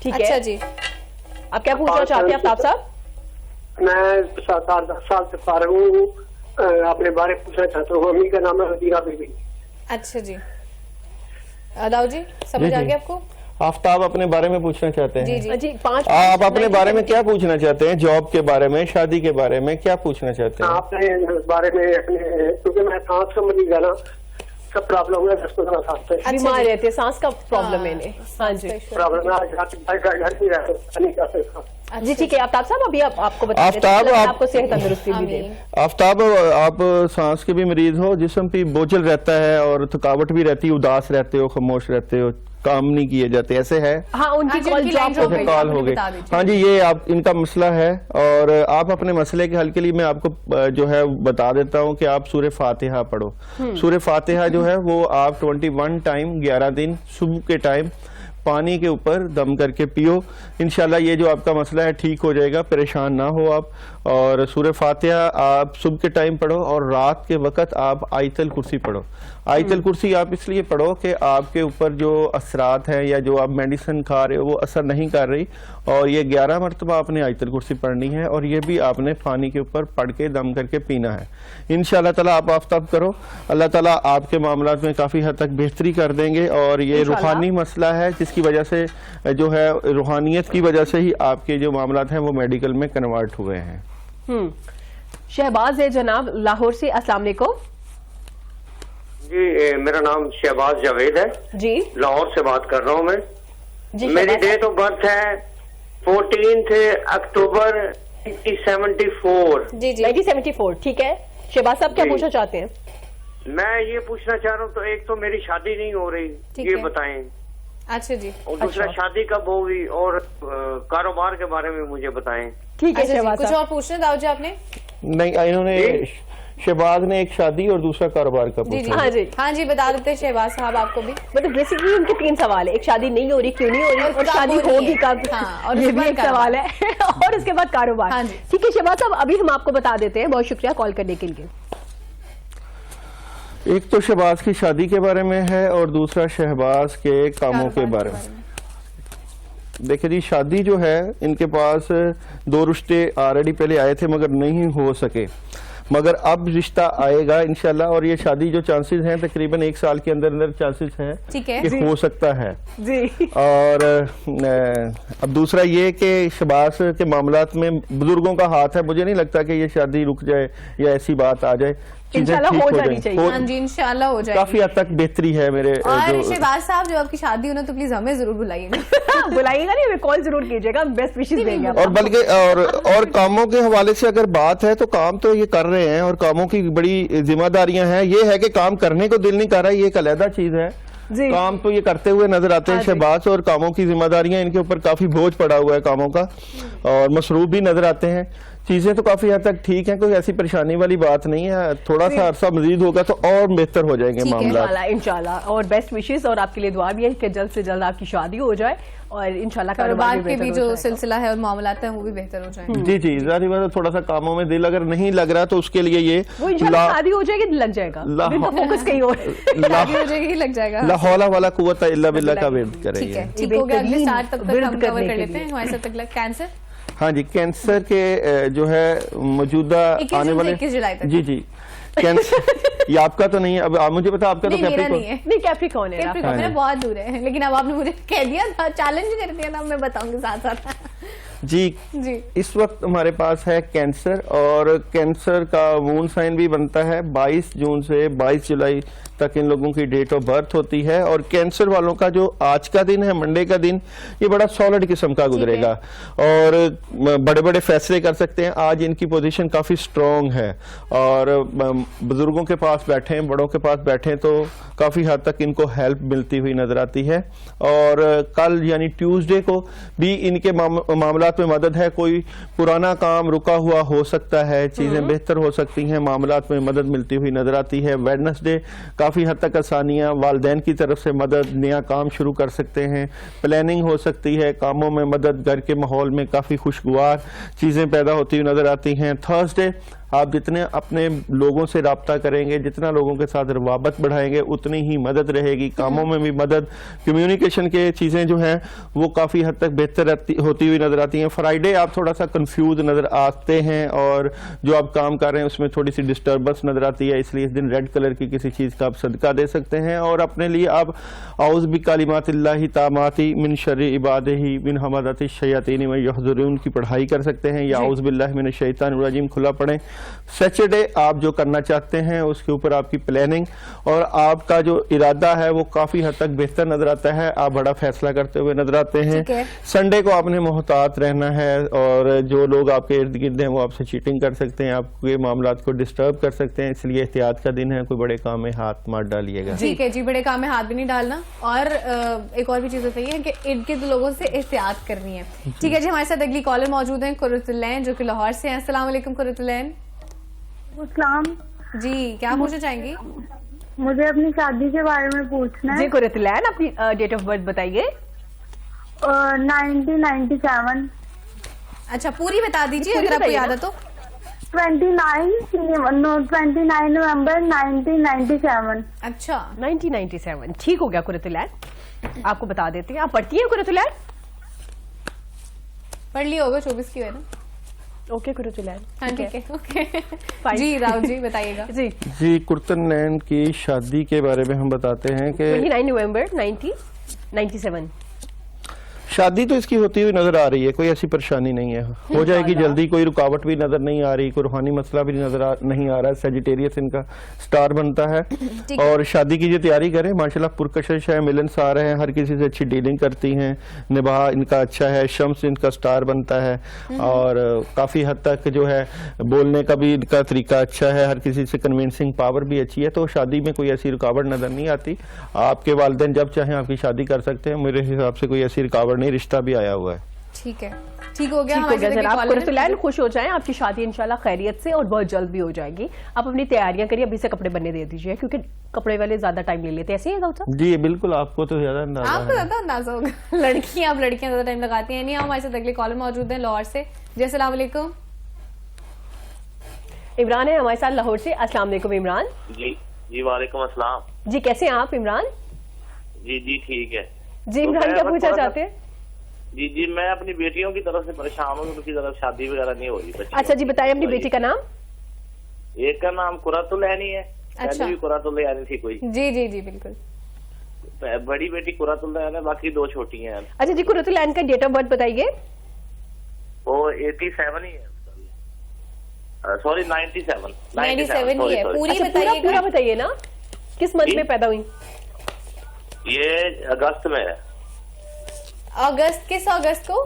ठीक अच्छा है जी। आप क्या पूछना चाहते हैं आफ्ताब साहब? मैं 7-10 साल से पा रहा हूँ, अपने बारे में पूछना चाहता हूँ। अम्मी का नाम है वजीरा बीबी। अच्छा जी, दाऊ जी समझ जी, आ जी। गया आपको? आफ्ताब अपने बारे में पूछना चाहते हैं? जी जी। जी 5 आप अपने बारे में क्या पूछना चाहते हैं? जॉब के बारे में, शादी के बारे में क्या पूछना चाहते हैं? आपने इस बारे में अपने, क्योंकि मैं सांस का मरीज है ना, सब प्रॉब्लम है 10-15 साल से। अच्छा बीमार जी। रहते हैं, सांस का प्रॉब्लम है इन्हें। हाँ जी प्रॉब्लम है, घर में रहते नहीं कर सकता। जी ठीक है आफ्ताब साहब, अभी आपको बता देते हैं, आफ्ताब, अल्लाह आप- आपको सेहत तंदुरुस्ती भी दे। आमीन। आफ्ताब, आप सांस के भी मरीज हो, जिस्म भी बोझल रहता है और थकावट भी रहती है, उदास रहते हो, खामोश रहते हो, काम नहीं किए जाते, ऐसे है? हाँ उनकी हाँ जी, कॉल उनकी ड्रॉप लाइन हो drop गई। गई। कॉल आप हो मुझे गई। बता दीजिए। हाँ जी, ये आप इनका मसला है और आप अपने मसले के हल के लिए मैं आपको जो है बता देता हूँ कि आप सूरह फातिहा पढ़ो। सूरह फातिहा जो है वो आप 21 टाइम 11 दिन सुबह के टाइम पानी के ऊपर दम करके पियो। इंशाल्लाह ये जो आपका मसला है ठीक हो जाएगा, परेशान ना हो आप। और सूरह फातिहा आप सुबह के टाइम पढ़ो और रात के वक्त आप आयतल कुर्सी पढ़ो। आयतल कुर्सी आप इसलिए पढ़ो कि आपके ऊपर जो असरात हैं या जो आप मेडिसिन खा रहे हो वो असर नहीं कर रही, और ये 11 मरतबा आपने आयतल कुर्सी पढ़नी है और ये भी आपने पानी के ऊपर पढ़ के दम करके पीना है। इंशाअल्लाह ताला आप आफ्ताब करो, अल्लाह ताला आपके मामलात में काफ़ी हद तक बेहतरी कर देंगे। और ये इंशाअल्लाह। रूहानी मसला है जिसकी वजह से जो है रूहानियत की वजह से ही आपके जो मामलात हैं वो मेडिकल में कन्वर्ट हुए हैं। शहबाज है जनाब लाहौर से। अस्सलाम वालेकुम। जी मेरा नाम शहबाज जावेद है, जी लाहौर से बात कर रहा हूँ मैं। जी मेरी शहबाज डेट ऑफ बर्थ है 14 अक्टूबर 1974। जी जी। 1974। ठीक है शहबाज साहब, क्या जी। पूछना चाहते हैं? मैं ये पूछना चाह रहा हूँ, तो एक तो मेरी शादी नहीं हो रही, ठीक ये है। बताएं, अच्छा जी। और दूसरा शादी कब होगी, और कारोबार के बारे में मुझे बताएं। ठीक है अच्छा जी, शहबाज कुछ साहब। और पूछना दाऊ जी आपने? नहीं, इन्होंने शहबाज ने एक शादी और दूसरा कारोबार का जी जी। पूछा। हाँ जी। हाँ जी, बता देते हैं शहबाज साहब आपको भी। मतलब बेसिकली उनके 3 सवाल है, एक शादी नहीं हो रही, क्यों नहीं हो रही, और कब शादी हो रही होगी है। कब, हाँ, और ये उसके भी बाद एक सवाल है और उसके बाद कारोबार। हाँ जी। ठीक है शहबाज साहब, अभी हम आपको बता देते हैं, बहुत शुक्रिया कॉल करने के लिए। एक तो शहबाज की शादी के बारे में है और दूसरा शहबाज के कामों के बारे में। देखिए जी, शादी जो है इनके पास 2 रिश्ते ऑलरेडी पहले आए थे मगर नहीं हो सके, मगर अब रिश्ता आएगा इंशाल्लाह। और ये शादी जो चांसेस हैं तकरीबन 1 साल के अंदर अंदर चांसेस हैं ठीक है। कि हो सकता है। जी और अब दूसरा ये कि शहबाज के मामलात में बुजुर्गों का हाथ है, मुझे नहीं लगता कि ये शादी रुक जाए या ऐसी बात आ जाए। चीजें इंशाल्लाह ठीक हो हो जानी जाएं। चाहिए। हाँ जी, इंशाल्लाह हो जाएगी। काफी हद तक बेहतरी है मेरे और जो शहबाज साहब, जब आपकी शादी हो ना तो प्लीज हमें जरूर बुलाइएगा। बुलाइएगा नहीं, हमें कॉल जरूर कीजिएगा, बेस्ट विशेष देंगे और आपको। बल्कि और कामों के हवाले से अगर बात है तो काम तो ये कर रहे हैं और कामों की बड़ी जिम्मेदारियां हैं। ये है कि काम करने को दिल नहीं कर रहा, ये एक अलग चीज है। जी। काम तो ये करते हुए नजर आते हैं हाँ जी। शहबाज, और कामों की जिम्मेदारियां इनके ऊपर काफी बोझ पड़ा हुआ है कामों का, और मसरूफ भी नजर आते हैं। चीजें तो काफी हद तक ठीक है, कोई ऐसी परेशानी वाली बात नहीं है। थोड़ा सा अरसा मजीद होगा तो और बेहतर हो जाएंगे ठीक है, मामला। इंशाल्लाह इंशाल्लाह। और बेस्ट विशेस, और आपके लिए दुआ भी है कि जल्द से जल्द आपकी शादी हो जाए और इंशाल्लाह कारोबार के बेहतर भी हो जो जाएगा। सिलसिला है और मामलात हैं वो भी बेहतर हो जाएंगे। जी जी, जाहिर बात है थोड़ा सा कामों में दिल अगर नहीं लग रहा तो उसके लिए ये वो इंशाल्लाह शादी हो जाएगी तो लग जाएगा, ला- दिल का फोकस कहीं और। शादी हो जाएगी, लग जाएगा। ला हौला वाला कुव्वत इल्ला बिल्लाह का विर्द ठीक करेंगे। है, ठीक हो गया। अगले बेहतरीन स्टार्ट तब तक विर्द हम करने कवर कर के लेते लिए। हैं। हमारे साथ अगला कैंसर। हाँ जी, कैंसर के जो है मौजूदा 21 आने जून से वाले 21 जुलाई तक। जी जी कैंसर ये आपका तो नहीं है, अब मुझे पता आपका तो नहीं, मेरा कैप्रिकॉर्न- नहीं है। नहीं कैप्रिकॉर्न है ना। कैप्रिकॉर्न मेरा बहुत दूर है, लेकिन अब आपने मुझे कह दिया था, चैलेंज कर दिया ना, मैं बताऊंगी साथ साथ। जी जी, इस वक्त हमारे पास है कैंसर, और कैंसर का मून साइन भी बनता है 22 जून से 22 जुलाई तक इन लोगों की डेट ऑफ बर्थ होती है। और कैंसर वालों का जो आज का दिन है, मंडे का दिन, ये बड़ा सॉलिड किस्म का गुजरेगा और बड़े बड़े फैसले कर सकते हैं। आज इनकी पोजीशन काफी स्ट्रांग है, और बुजुर्गों के पास बैठे, बड़ों के पास बैठे तो काफी हद तक इनको हेल्प मिलती हुई नजर आती है। और कल यानी ट्यूसडे को भी इनके मामलात में मदद है। कोई पुराना काम रुका हुआ हो सकता है, चीजें बेहतर हो सकती हैं, मामलात में मदद मिलती हुई नजर आती है। वेडनेसडे काफी हद तक आसानियां, वालदैन की तरफ से मदद, नया काम शुरू कर सकते हैं, प्लानिंग हो सकती है, कामों में मदद, घर के माहौल में काफी खुशगवार चीजें पैदा होती हुई नजर आती हैं। थर्सडे आप जितने अपने लोगों से राब्ता करेंगे, जितना लोगों के साथ रवाबत बढ़ाएंगे, उतनी ही मदद रहेगी, कामों में भी मदद, कम्युनिकेशन के चीजें जो हैं वो काफी हद तक बेहतर होती हुई नजर आती हैं। फ्राइडे आप थोड़ा सा कंफ्यूज नजर आते हैं, और जो आप काम कर रहे हैं उसमें थोड़ी सी डिस्टर्बेंस नजर आती है, इसलिए इस दिन रेड कलर की किसी चीज का आप सदका दे सकते हैं। और अपने लिए आप औज़ बिकलिमातिल्लाहि तामाति मिन शर्रि इबादिही मिन हमादाति शयातीन व यहज़ुरून की पढ़ाई कर सकते हैं, या औज़ बिल्लाहि मिनश शैतानिर रजीम खुला पढ़ें। सैटरडे आप जो करना चाहते हैं उसके ऊपर आपकी प्लानिंग और आपका जो इरादा है वो काफी हद तक बेहतर नजर आता है, आप बड़ा फैसला करते हुए नजर आते हैं। ठीक है। संडे को आपने मोहतात रहना है, और जो लोग आपके इर्द गिर्द हैं वो आपसे चीटिंग कर सकते हैं, आपके मामलात को डिस्टर्ब कर सकते हैं, इसलिए एहतियात का दिन है, कोई बड़े काम में हाथ मत डालिएगा। ठीक है जी, बड़े काम में हाथ भी नहीं डालना। और एक और भी चीज बताइए है कि इर्द गिर्द लोगों से एहतियात करनी है। ठीक है जी, हमारे साथ अगली कॉलर मौजूद है कुर्रतुलैन, जो कि लाहौर से हैं। अस्सलाम वालेकुम कुर्रतुलैन इस्लाम। जी, क्या पूछना चाहेंगी? मुझे अपनी शादी के बारे में पूछना जी है। कुरतुलैन, अपनी डेट ऑफ बर्थ बताइए। 1997। अच्छा, पूरी बता दीजिए पूरी अगर आपको बताइए याद ना। है तो। 29 नवंबर 1997। अच्छा, 1997 ठीक हो गया कुरतुलैन, आपको बता देते हैं। आप पढ़ती हैं कुरतुलैन? पढ़ लिया होगा, 24 की है ना। ओके कुरतुलैन, हाँ ठीक है, ओके। Fine. जी राव जी बताइएगा। जी जी, कुर्तुलैन की शादी के बारे में हम बताते हैं कि 29 नवंबर 1997। शादी तो इसकी होती हुई नजर आ रही है, कोई ऐसी परेशानी नहीं है, हो जाएगी जल्दी, कोई रुकावट भी नजर नहीं आ रही, कोई रूहानी मसला भी नहीं आ रहा है। सेजिटेरियस इनका स्टार बनता है, और शादी की जो तैयारी करें माशाल्लाह पुरकशिश है, मिलनसार है, हर किसी से अच्छी डीलिंग करती हैं, निभाह इनका अच्छा है, शम्स इनका स्टार बनता है, और काफी हद तक जो है बोलने का भी इनका तरीका अच्छा है, हर किसी से कन्विंसिंग पावर भी अच्छी है, तो शादी में कोई ऐसी रुकावट नजर नहीं आती। आपके वालिदैन जब चाहें आपकी शादी कर सकते हैं, मेरे हिसाब से कोई ऐसी रुकावट नहीं, रिश्ता भी आया हुआ है। ठीक है, ठीक हो गया। ठीक हो हमारे गया साथ अगली जनाब। कॉलर है। कुरतुलैन खुश हो जाएं, आपकी शादी इंशाल्लाह खैरियत से और बहुत जल्द भी हो जाएगी। आप अपनी तैयारियां करिए, अभी से कपड़े बनने दे दीजिए, क्योंकि कपड़े वाले ज्यादा टाइम ले लेते हैं। ऐसे ही है दाऊद साहब? जी बिल्कुल, आपको तो ज्यादा अंदाजा आपको है। ज्यादा अंदाजा होगा। लड़कियां ज्यादा टाइम लगाती हैं। नहीं, हमारे साथ अगले कॉलर मौजूद हैं लाहौर से। जी अस्सलाम वालेकुम। इमरान है हमारे साथ लाहौर से। अस्सलाम वालेकुम इमरान। जी वालेकुम अस्सलाम। जी कैसे हैं आप इमरान? जी ठीक है। जी तो इमरान, मैं क्या बस पूछना थोड़ा सा- चाहते हैं? जी मैं अपनी बेटियों की तरफ से परेशान हूँ, उनकी तरफ शादी वगैरह नहीं हो रही बच्चियों अच्छा जी, की। बताइए अपनी बेटी का नाम। एक का नाम कुरातुलैनी है, अच्छा। पहले भी कुरातुलैनी थी कोई, जी जी जी बिल्कुल। बड़ी बेटी कुरातुलैन है, बाकी दो छोटी हैं। अच्छा जी, कुरतुलैन का डेट ऑफ बर्थ बताइए। वो 87 ही है। सॉरी 97 97 ही है। पूरी अच्छा, बताइएगा। पूरा बताइए ना, किस मंथ जी? में पैदा हुई? ये अगस्त में है, अगस्त, किस अगस्त को?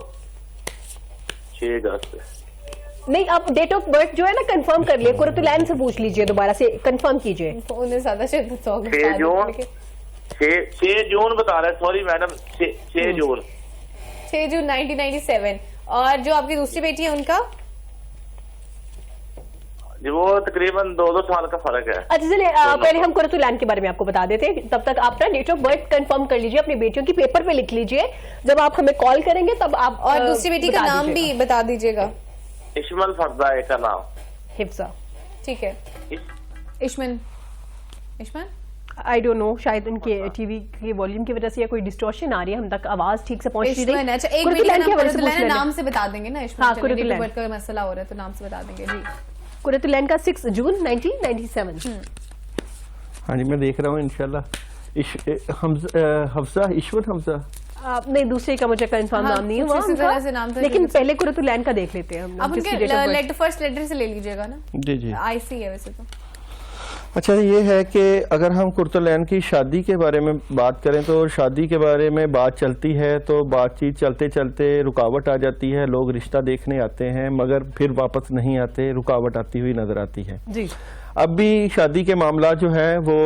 6 अगस्त। नहीं, आप डेट ऑफ बर्थ जो है ना कंफर्म कर लिए, कुरतुलैन से पूछ लीजिए, दोबारा से कंफर्म कीजिए। उन्हें ज्यादा शायद 6 जून 6 जून बता रहे, सॉरी मैडम, 6 जून 6 जून 1997। और जो आपकी दूसरी बेटी है उनका? जी वो तकरीबन 2 साल का फर्क है। अच्छा चलिए, पहले हम कुरतुलैन के बारे में आपको बता देते हैं, तब तक आप ना डेट ऑफ बर्थ कंफर्म कर लीजिए, अपनी बेटियों की पेपर पे लिख लीजिए, जब आप हमें कॉल करेंगे तब आप और दूसरी बेटी का बता नाम भी दीजिएगा। बता दीजिएगा। इस्माइल फरदा है का नाम। हिफ्जा। ठीक है। इश्मन, आई डोंट नो, शायद इनके टीवी के वॉल्यूम की वजह से या कोई डिस्टॉर्शन आ रही है, हम तक आवाज ठीक से पहुंच नहीं इश्मन। रही। अच्छा, एक बेटी का कुरतुलैन नाम के हवाले से कुरतुलैन पूछ है, लेना। नाम से बता देंगे ना इश्मन? हाँ, चलिए, कुरतुलैन। डेट ऑफ बर्थ का मसला हो रहा है तो नाम से बता देंगे जी। कुरतुलैन का 6 जून 1997। हाँ जी, मैं देख रहा हूँ इंशाल्लाह। हफ्सा, ईश्वर हमजा। नहीं, दूसरे का मुझे कंफर्म हाँ, नाम नहीं कुछ हुआ इसी तरह से नाम था, लेकिन जैसे- पहले कुरतुलैन का देख लेते हैं हम। आप जिसकी उनके date of birth- letter, first letter से ले लीजिएगा ना। जी जी। आईसी है वैसे तो। अच्छा, ये है कि अगर हम कुर्तुलैन की शादी के बारे में बात करें तो शादी के बारे में बात चलती है तो बातचीत चलते चलते रुकावट आ जाती है, लोग रिश्ता देखने आते हैं मगर फिर वापस नहीं आते, रुकावट आती हुई नजर आती है। जी। अब भी शादी के मामला जो है वो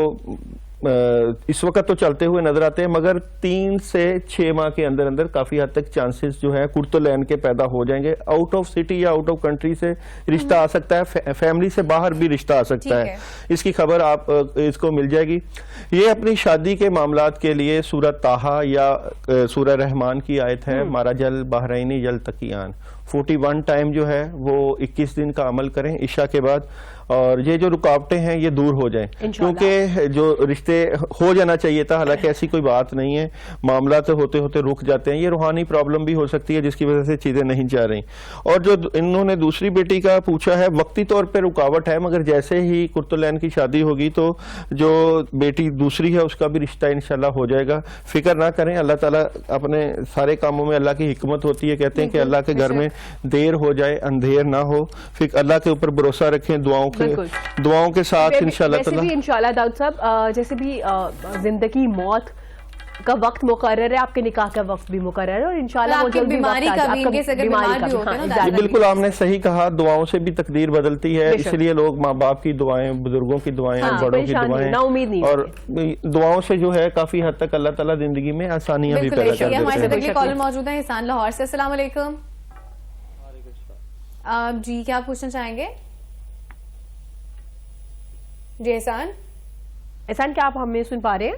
इस वक्त तो चलते हुए नजर आते हैं, मगर 3 से 6 माह के अंदर अंदर काफी हद तक चांसेस जो है कुर्तुलैन के पैदा हो जाएंगे। आउट ऑफ सिटी या आउट ऑफ कंट्री से रिश्ता आ सकता है, फैमिली से बाहर भी रिश्ता आ सकता ठीक है। है। इसकी खबर आप इसको मिल जाएगी। ये अपनी शादी के मामलात के लिए सूरह ताहा या सूरह रहमान की आयत है, मारा जल बहरैनी जल तकियान, 41 टाइम जो है वो 21 दिन का अमल करें ईशा के बाद, और ये जो रुकावटें हैं ये दूर हो जाएं, क्योंकि जो रिश्ते हो जाना चाहिए था, हालांकि ऐसी कोई बात नहीं है, मामला तो होते होते रुक जाते हैं। ये रूहानी प्रॉब्लम भी हो सकती है जिसकी वजह से चीजें नहीं जा रही। और जो इन्होंने दूसरी बेटी का पूछा है, वक्ती तौर पे रुकावट है, मगर जैसे ही कुर्तुलैन की शादी होगी तो जो बेटी दूसरी है उसका भी रिश्ता इंशाल्लाह हो जाएगा। फिक्र ना करें, अल्लाह ताला अपने सारे कामों में अल्लाह की हिकमत होती है। कहते हैं कि अल्लाह के घर में देर हो जाए अंधेर ना हो, फिर अल्लाह के ऊपर भरोसा रखें, दुआओं के साथ इंशाल्लाह वैसे ताला। भी इंशाल्लाह दाऊद साहब, जैसे भी जिंदगी मौत का वक्त मुकर्रर है, आपके निकाह का वक्त भी मुकर्रर है, और इंशाल्लाह वो आपकी जल्दी बीमारी वक्त आ का जाए, भी, आपका इनकेस अगर बीमारी बीमार का भी भी, होते हैं हाँ, ना, जी exactly। बिल्कुल, आपने सही कहा, दुआओं से भी तकदीर बदलती है, बेशक। इसलिए लोग माँ बाप की दुआएं, बुजुर्गों की दुआएं, हाँ, बड़ों की परेशानी, दुआएं, नाउम्मीद नहीं और दुआओं से जो है काफी हद तक अल्लाह ताला जिंदगी में आसानियां भी बिल्कुल पैदा ऐसे ही। कर हमारे देते साथ हैं। अगले कॉलर मौजूद है एहसान लाहौर से। अस्सलाम वालेकुम। जी, क्या पूछना चाहेंगे? जी एहसान। एहसान, क्या आप हमें सुन पा रहे हैं?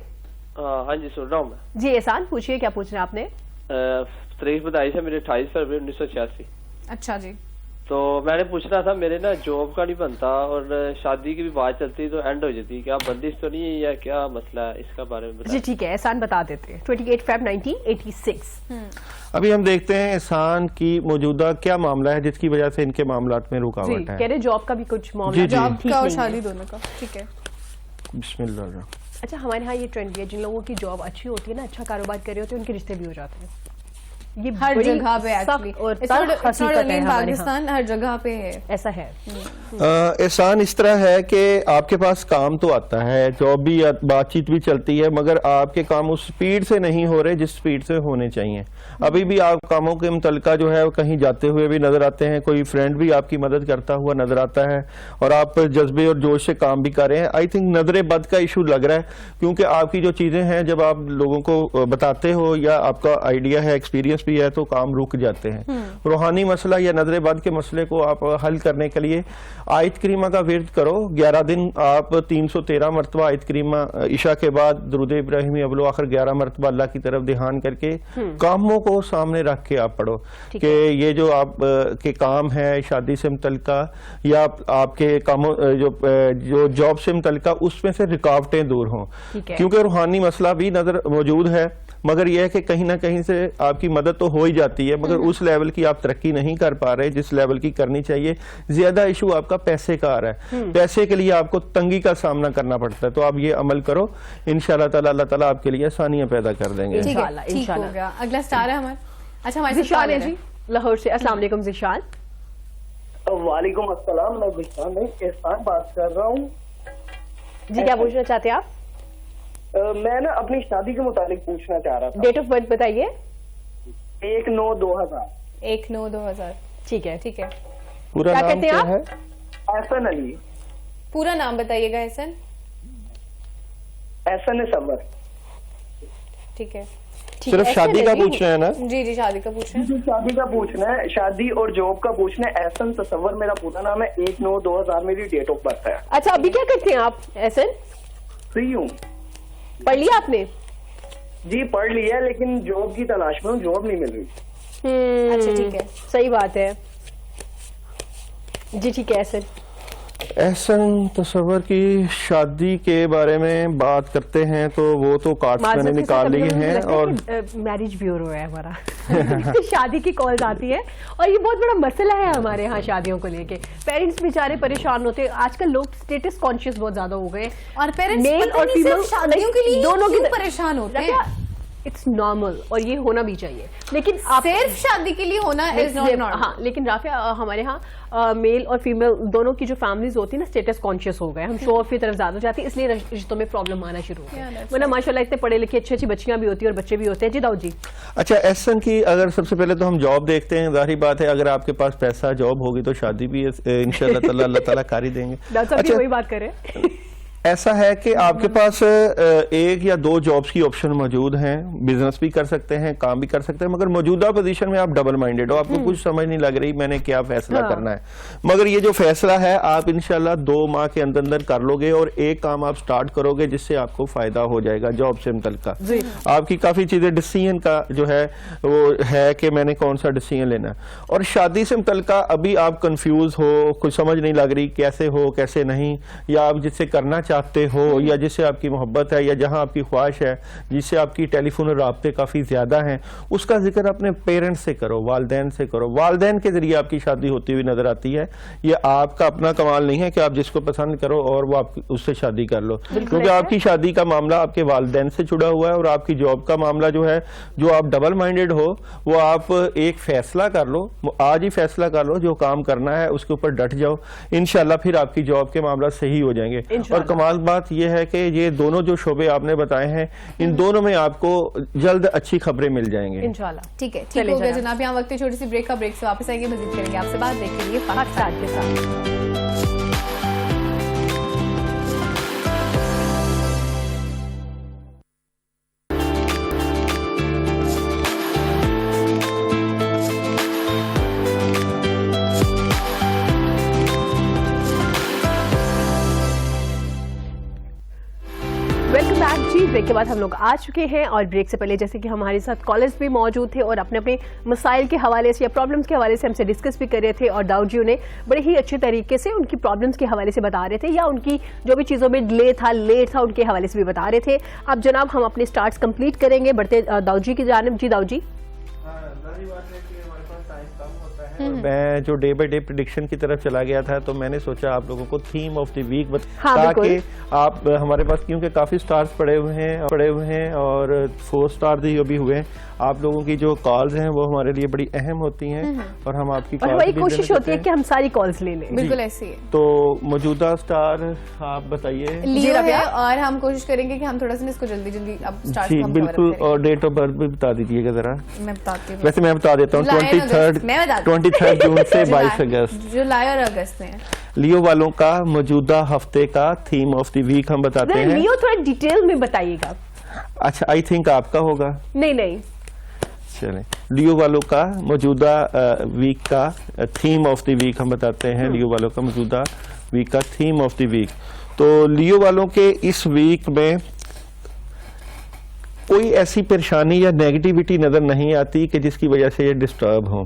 हाँ जी, सुन रहा हूँ मैं। जी एहसान, पूछिए, क्या पूछना है आपने? तारीख बताई है मेरे 28 फरवरी 1986। अच्छा जी। तो मैंने पूछना था, मेरे ना जॉब का नहीं बनता और शादी की भी बात चलती तो एंड हो जाती, क्या बंदिश तो नहीं है या क्या मसला है, इसका बारे में जी बताइए। ठीक है, एहसान बता देते हैं। 28 फेब 1986। अभी हम देखते हैं एहसान की मौजूदा क्या मामला है जिसकी वजह से इनके मामलात में जी, रुकावट कह है। रहे जॉब का भी कुछ मामला जी, जी। जॉब ठीक का और नहीं है। शादी दोनों का। ठीक है। बिस्मिल्लाह। अच्छा, हमारे यहाँ ये ट्रेंड है, जिन लोगों की जॉब अच्छी होती है ना, अच्छा कारोबार कर रहे होते हैं, उनके रिश्ते भी हो जाते हैं। ये हर बड़ी जगह पे सख्त एक्चुअली, और तल्ख हकीकत है हमारे यहाँ। पाकिस्तान हर जगह पे है। ऐसा है। एहसान इस तरह है कि आपके पास काम तो आता है, जॉब भी बातचीत भी चलती है, मगर आपके काम उस स्पीड से नहीं हो रहे जिस स्पीड से होने चाहिए। अभी भी आप कामों के मुतलका जो है कहीं जाते हुए भी नजर आते हैं, कोई फ्रेंड भी आपकी मदद करता हुआ नजर आता है और आप जज्बे और जोश से काम भी कर रहे हैं। आई थिंक नजरे बद का इशू लग रहा है, क्योंकि आपकी जो चीजें हैं जब आप लोगों को बताते हो या आपका आइडिया है, एक्सपीरियंस भी है, तो काम रुक जाते हैं। रूहानी मसला या नजरे बद के मसले को आप हल करने के लिए आयत करीमा का विर्द करो। 11 दिन आप 313 मरतबा आयत करीमा ईशा के बाद दुरूद इब्राहिमी अव्वल आखिर 11 मरतबा अल्लाह की तरफ ध्यान करके कामों को सामने रख के आप पढ़ो कि ये जो आप के काम है शादी से मुतल्लिका या आपके कामों जो जॉब से मुतल्लिका, उसमें से रुकावटें दूर हों, क्योंकि रूहानी मसला भी नजर मौजूद है, मगर यह है कि कहीं ना कहीं से आपकी मदद तो हो ही जाती है, मगर उस लेवल की आप तरक्की नहीं कर पा रहे जिस लेवल की करनी चाहिए। ज्यादा इशू आपका पैसे का आ रहा है, पैसे के लिए आपको तंगी का सामना करना पड़ता है, तो आप ये अमल करो, इंशाल्लाह ताला अल्लाह ताला आपके लिए आसानियां पैदा कर देंगे। ठीक है, इंशाल्लाह, ठीक हो इंशाल्लाह। गया। अगला स्टार है हमारा। अच्छा, हमारे साथ जिशान caller है जी लाहौर से। अस्सलाम वालेकुम जिशान। वालेकुम अस्सलाम, मैं गुलशान नहीं एहसान बात कर रहा हूँ। जी क्या पूछना चाहते हैं आप? मैं ना अपनी शादी के मुताबिक पूछना चाह रहा था। डेट ऑफ बर्थ बताइए। 1/9/2000। 1/9/2000। ठीक है। ठीक है, पूरा क्या नाम कहते हैं क्या आप? है? एहसन अली। पूरा नाम बताइएगा एहसन। एहसन सवर। ठीक है, ठीक सिर्फ है, शादी ऐसे का नहीं। पूछना है ना? जी जी, शादी का पूछ रहे हैं। शादी का पूछना है, शादी और जॉब का पूछना है। एहसन तसव्वुर मेरा पूरा नाम है। 1/9/2000 मेरी डेट ऑफ बर्थ है। अच्छा, अभी क्या करते हैं आप ऐसे? फ्री हूँ पढ़ लिया आपने? जी, पढ़ लिया है लेकिन जॉब की तलाश में हूँ, जॉब नहीं मिल रही। अच्छा ठीक है, सही बात है जी। ठीक है ऐसे। एहसन तस्वर की शादी के बारे में बात करते हैं तो वो तो कार्ड्स मैंने निकाल लिए हैं और मैरिज ब्यूरो है हमारा शादी की कॉल्स आती है और ये बहुत बड़ा मसला है हमारे यहाँ शादियों को लेके। पेरेंट्स बेचारे परेशान होते हैं। आजकल लोग स्टेटस कॉन्शियस बहुत ज्यादा हो गए और पेरेंट्स मेल और फीमेल शादियों के लिए दोनों क्यों की परेशान होते हैं? इट्स नॉर्मल और ये होना भी चाहिए, लेकिन आप सिर्फ शादी के लिए होना इज नॉट नॉर्मल। हाँ, लेकिन राफिया हमारे यहाँ मेल और फीमेल दोनों की जो फैमिलीज होती है ना, स्टेटस कॉन्शियस हो गए। हम शो ऑफ की तरफ ज्यादा जाती है, इसलिए रिश्तों में प्रॉब्लम आना शुरू हो गई। वरना माशाल्लाह इतने पढ़े लिखे अच्छी अच्छी बच्चियां भी होती है और बच्चे भी होते हैं। जी दाऊद जी। अच्छा, एहसन की अगर सबसे पहले तो हम जॉब देखते हैं। जाहिर बात है अगर आपके पास पैसा जॉब होगी तो शादी भी इंशाल्लाह ताला अल्लाह ताला कर ही देंगे। दाऊद साहब भी वही बात करें। ऐसा है कि आपके पास एक या दो जॉब्स की ऑप्शन मौजूद हैं। बिजनेस भी कर सकते हैं, काम भी कर सकते हैं, मगर मौजूदा पोजीशन में आप डबल माइंडेड हो, आपको कुछ समझ नहीं लग रही मैंने क्या फैसला करना है। मगर ये जो फैसला है आप इंशाल्लाह 2 माह के अंदर अंदर कर लोगे और एक काम आप स्टार्ट करोगे जिससे आपको फायदा हो जाएगा जॉब से मुतल्लिका। आपकी काफी चीजें डिसीजन का जो है वो है कि मैंने कौन सा डिसीजन लेना है। और शादी से मुतल्लिका अभी आप कंफ्यूज हो, कुछ समझ नहीं लग रही कैसे हो कैसे नहीं, या आप जिससे करना चाहते हो या जिससे आपकी मोहब्बत है या जहां आपकी ख्वाहिश है, जिससे आपकी टेलीफोन राब्ते काफी ज्यादा हैं, उसका जिक्र अपने पेरेंट्स से करो, वालदैन से करो। वालदैन के जरिए आपकी शादी होती हुई नजर आती है। ये आपका अपना कमाल नहीं है कि आप जिसको पसंद करो और वो आप उससे शादी कर लो, क्योंकि आपकी शादी का मामला आपके वालदैन से जुड़ा हुआ है। और आपकी जॉब का मामला जो है, जो आप डबल माइंडेड हो, वो आप एक फैसला कर लो, आज ही फैसला कर लो, जो काम करना है उसके ऊपर डट जाओ, इंशाल्लाह फिर आपकी जॉब के मामला सही हो जाएंगे। और कमाल बात ये है कि ये दोनों जो शोबे आपने बताए हैं, इन दोनों में आपको जल्द अच्छी खबरें मिल जाएंगे इंशाल्लाह। ठीक है, ठीक हो गया जनाब। यहाँ वक्त छोटी सी ब्रेक का, ब्रेक से वापस आएंगे, मजीद करेंगे आपसे बात। देखिए पाकिस्तान के साथ। वेलकम बैक जी। ब्रेक के बाद हम लोग आ चुके हैं और ब्रेक से पहले जैसे कि हमारे साथ कॉलर्स भी मौजूद थे और अपने अपने मसाइल के हवाले से या प्रॉब्लम्स के हवाले से हमसे डिस्कस भी कर रहे थे। और दाऊद जी उन्हें बड़े ही अच्छे तरीके से उनकी प्रॉब्लम्स के हवाले से बता रहे थे या उनकी जो भी चीज़ों में डिले था, लेट था, उनके हवाले से भी बता रहे थे। अब जनाब हम अपने स्टार्ट्स कंप्लीट करेंगे, बढ़ते दाऊद जी की जानिब। जी दाऊद जी। मैं जो डे बाय डे प्रेडिक्शन की तरफ चला गया था, तो मैंने सोचा आप लोगों को थीम ऑफ द वीक ताकि आप हमारे पास, क्योंकि काफी स्टार्स पड़े हुए हैं और 4 स्टार भी अभी हुए हैं। आप लोगों की जो कॉल्स हैं वो हमारे लिए बड़ी अहम होती हैं और हम आपकी और हमारी कोशिश होती है कि हम सारी कॉल्स ले लें। बिल्कुल ऐसी है। तो मौजूदा स्टार आप बताइए। लियो है और हम कोशिश करेंगे कि हम थोड़ा सा इसको जल्दी जल्दी अब स्टार्ट जी बिल्कुल। और डेट ऑफ बर्थ भी बता दीजिएगा जरा। मैं बताती हूँ। वैसे मैं बता देता हूँ, 23 जून से 22 अगस्त। जुलाई और अगस्त में लियो वालों का मौजूदा हफ्ते का थीम ऑफ द वीक हम बताते हैं। लियो थोड़ा डिटेल में बताइएगा। अच्छा, आई थिंक आपका होगा। नहीं चलें, लियो वालों का मौजूदा वीक का थीम ऑफ द वीक हम बताते हैं। लियो वालों का मौजूदा वीक का थीम ऑफ द वीक। तो लियो वालों के इस वीक में कोई ऐसी परेशानी या नेगेटिविटी नजर नहीं आती कि जिसकी वजह से ये डिस्टर्ब हो।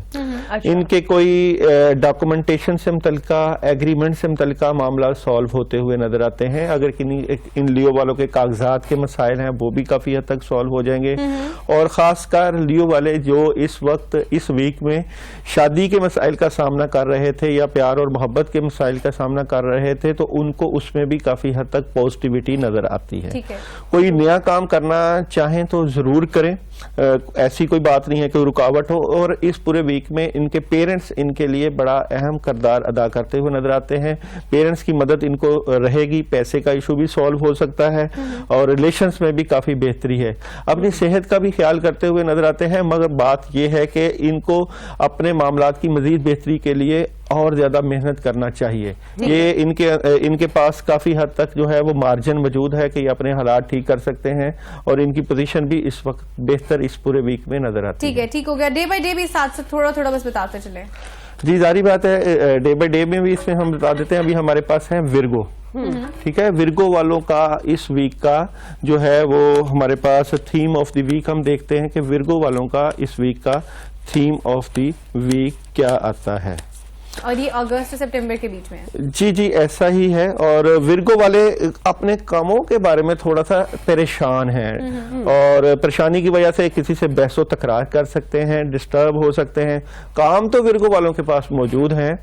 अच्छा। इनके कोई डॉक्यूमेंटेशन से मुतल्लिका, एग्रीमेंट से मुतल्लिका मामला सॉल्व होते हुए नजर आते हैं। अगर इन लियो वालों के कागजात के मसाइल हैं वो भी काफी हद तक सॉल्व हो जाएंगे। और खासकर लियो वाले जो इस वक्त इस वीक में शादी के मसाइल का सामना कर रहे थे या प्यार और मोहब्बत के मसाइल का सामना कर रहे थे, तो उनको उसमें भी काफी हद तक पॉजिटिविटी नजर आती है। ठीक है। कोई नया काम करना चाहें तो जरूर करें। ऐसी कोई बात नहीं है कि रुकावट हो। और इस पूरे वीक में इनके पेरेंट्स इनके लिए बड़ा अहम किरदार अदा करते हुए नजर आते हैं। पेरेंट्स की मदद इनको रहेगी, पैसे का इशू भी सॉल्व हो सकता है और रिलेशंस में भी काफी बेहतरी है। अपनी सेहत का भी ख्याल करते हुए नजर आते हैं, मगर बात यह है कि इनको अपने मामलात की मजीद बेहतरी के लिए और ज्यादा मेहनत करना चाहिए। ये इनके पास काफी हद तक जो है वो मार्जिन मौजूद है कि ये अपने हालात ठीक कर सकते हैं और इनकी पोजीशन भी इस वक्त बेहतर इस पूरे वीक में नजर आती है। ठीक है, ठीक हो गया। डे बाय डे भी साथ साथ थोड़ा थोड़ा बस बताते चले। जी जारी बात है, डे बाय डे में भी इसमें हम बता देते हैं। अभी हमारे पास है विर्गो, ठीक है। विर्गो वालों का इस वीक का जो है वो हमारे पास थीम ऑफ द वीक हम देखते हैं कि विर्गो वालों का इस वीक का थीम ऑफ द वीक क्या आता है। और ये अगस्त से सितंबर के बीच में है। जी जी ऐसा ही है। और विर्गो वाले अपने कामों के बारे में थोड़ा सा परेशान हैं और परेशानी की वजह से किसी से बहसो तकरार कर सकते हैं, डिस्टर्ब हो सकते हैं। काम तो विर्गो वालों के पास मौजूद हैं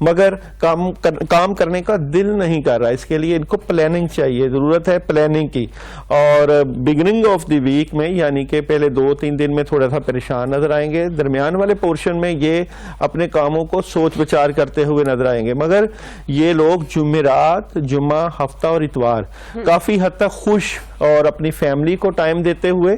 मगर काम करने का दिल नहीं कर रहा। इसके लिए इनको प्लानिंग चाहिए, जरूरत है प्लानिंग की। और बिगिनिंग ऑफ द वीक में यानी कि पहले 2-3 दिन में थोड़ा सा परेशान नजर आएंगे। दरमियान वाले पोर्शन में ये अपने कामों को सोच विचार करते हुए नजर आएंगे। मगर ये लोग जुमेरात, जुम्मा, हफ्ता और इतवार काफी हद तक खुश और अपनी फैमिली को टाइम देते हुए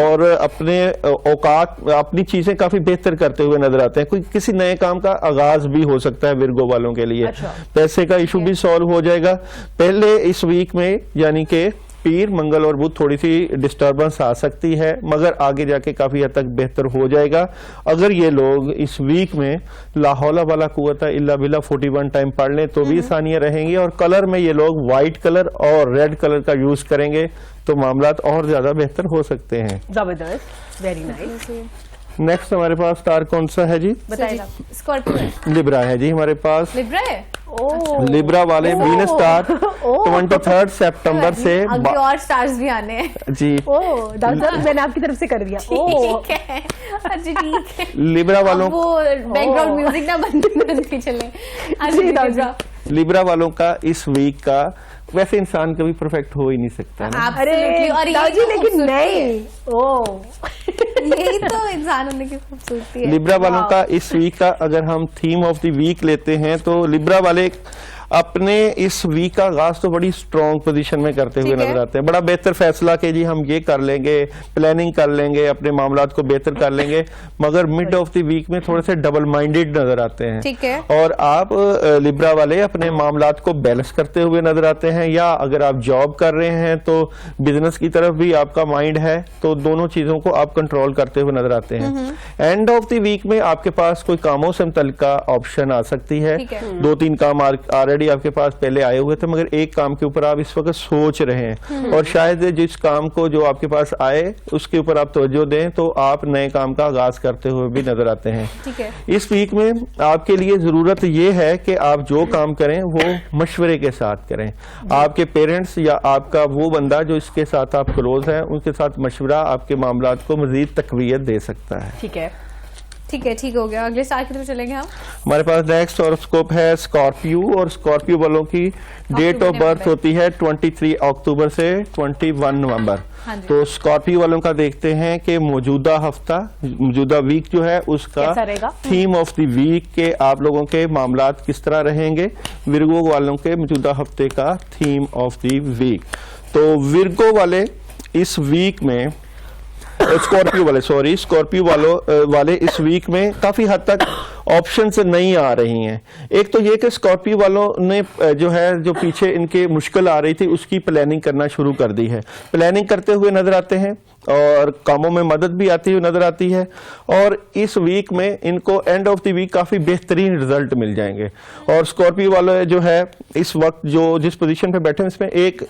और अपने औकात, अपनी चीजें काफी बेहतर करते हुए नजर आते हैं। कोई किसी नए काम का आगाज भी हो सकता है विर्गो वालों के लिए। पैसे का इशू भी सॉल्व हो जाएगा। पहले इस वीक में यानी कि पीर, मंगल और बुध थोड़ी सी डिस्टर्बेंस आ सकती है मगर आगे जाके काफी हद तक बेहतर हो जाएगा अगर ये लोग इस वीक में ला हौला वाला कुव्वता इल्ला बिल्ला 41 टाइम पढ़ लें तो भी आसानियां रहेंगी। और कलर में ये लोग व्हाइट कलर और रेड कलर का यूज करेंगे तो मामलात और ज्यादा बेहतर हो सकते हैं। जबरदस्त, वेरी नाइस। नेक्स्ट हमारे पास स्टार कौन सा है जी? बताइए। स्कॉर्पियो है। लिब्रा है जी हमारे पास। लिब्रा है। लिब्रा वाले वीनस स्टार 23 सितंबर से आगे और स्टार्स भी आने हैं जी। दादा मैंने आपकी तरफ से कर दिया। ठीक है, अच्छा ठीक है। लिब्रा वालों वो बैकग्राउंड म्यूजिक ना बंद चले। अच्छा लिब्रा वालों का इस वीक का वैसे इंसान कभी परफेक्ट हो ही नहीं सकता ना। Absolutely, और दादी लेकिन नहीं, यही तो इंसान होने की खूबसूरती है। लिब्रा वालों का इस वीक का अगर हम थीम ऑफ द वीक लेते हैं तो लिब्रा वाले अपने इस वीक का आगाज तो बड़ी स्ट्रॉन्ग पोजीशन में करते हुए नजर आते हैं। बड़ा बेहतर फैसला कि जी हम ये कर लेंगे, प्लानिंग कर लेंगे, अपने मामलात को बेहतर कर लेंगे मगर मिड ऑफ द वीक में थोड़े से डबल माइंडेड नजर आते हैं। ठीक है। और आप लिब्रा वाले अपने मामलात को बैलेंस करते हुए नजर आते हैं या अगर आप जॉब कर रहे हैं तो बिजनेस की तरफ भी आपका माइंड है तो दोनों चीजों को आप कंट्रोल करते हुए नजर आते हैं। एंड ऑफ द वीक में आपके पास कोई कामों से मुतल्लिक ऑप्शन आ सकती है। 2-3 काम ऑलरेडी आपके पास पहले आए हुए थे मगर एक काम के ऊपर आप इस वक्त सोच रहे हैं और शायद जिस काम को जो आपके पास आए उसके ऊपर आप तवज्जो दें तो आप नए काम का आगाज करते हुए भी नजर आते हैं। ठीक है। इस वीक में आपके लिए जरूरत ये है कि आप जो काम करें वो मशवरे के साथ करें। आपके पेरेंट्स या आपका वो बंदा जो इसके साथ आप क्लोज हैं उनके साथ मशवरा आपके मामलात को मजीद तकवीयत दे सकता है। ठीक है, ठीक है, ठीक हो गया। अगले स्टार की तरफ चलेंगे हम। हमारे पास नेक्स्ट हॉरोस्कोप है स्कॉर्पियो और स्कॉर्पियो वालों की डेट ऑफ बर्थ होती है 23 अक्टूबर से 21 नवंबर। तो स्कॉर्पियो वालों का देखते हैं कि मौजूदा हफ्ता, मौजूदा वीक जो है उसका थीम ऑफ द वीक के आप लोगों के मामलात किस तरह रहेंगे। विर्गो वालों के मौजूदा हफ्ते का थीम ऑफ द वीक। तो विर्गो वाले इस वीक में स्कॉर्पियो वाले इस वीक में काफी हद तक ऑप्शंस नहीं आ रही हैं। एक तो ये कि स्कॉर्पियो वालों ने जो पीछे इनके मुश्किल आ रही थी उसकी प्लानिंग करना शुरू कर दी है। प्लानिंग करते हुए नजर आते हैं और कामों में मदद भी आती हुई नजर आती है और इस वीक में इनको एंड ऑफ द वीक काफी बेहतरीन रिजल्ट मिल जाएंगे। और स्कॉर्पियो वाले जो है इस वक्त जो जिस पोजीशन पे बैठे हैं इसमें एक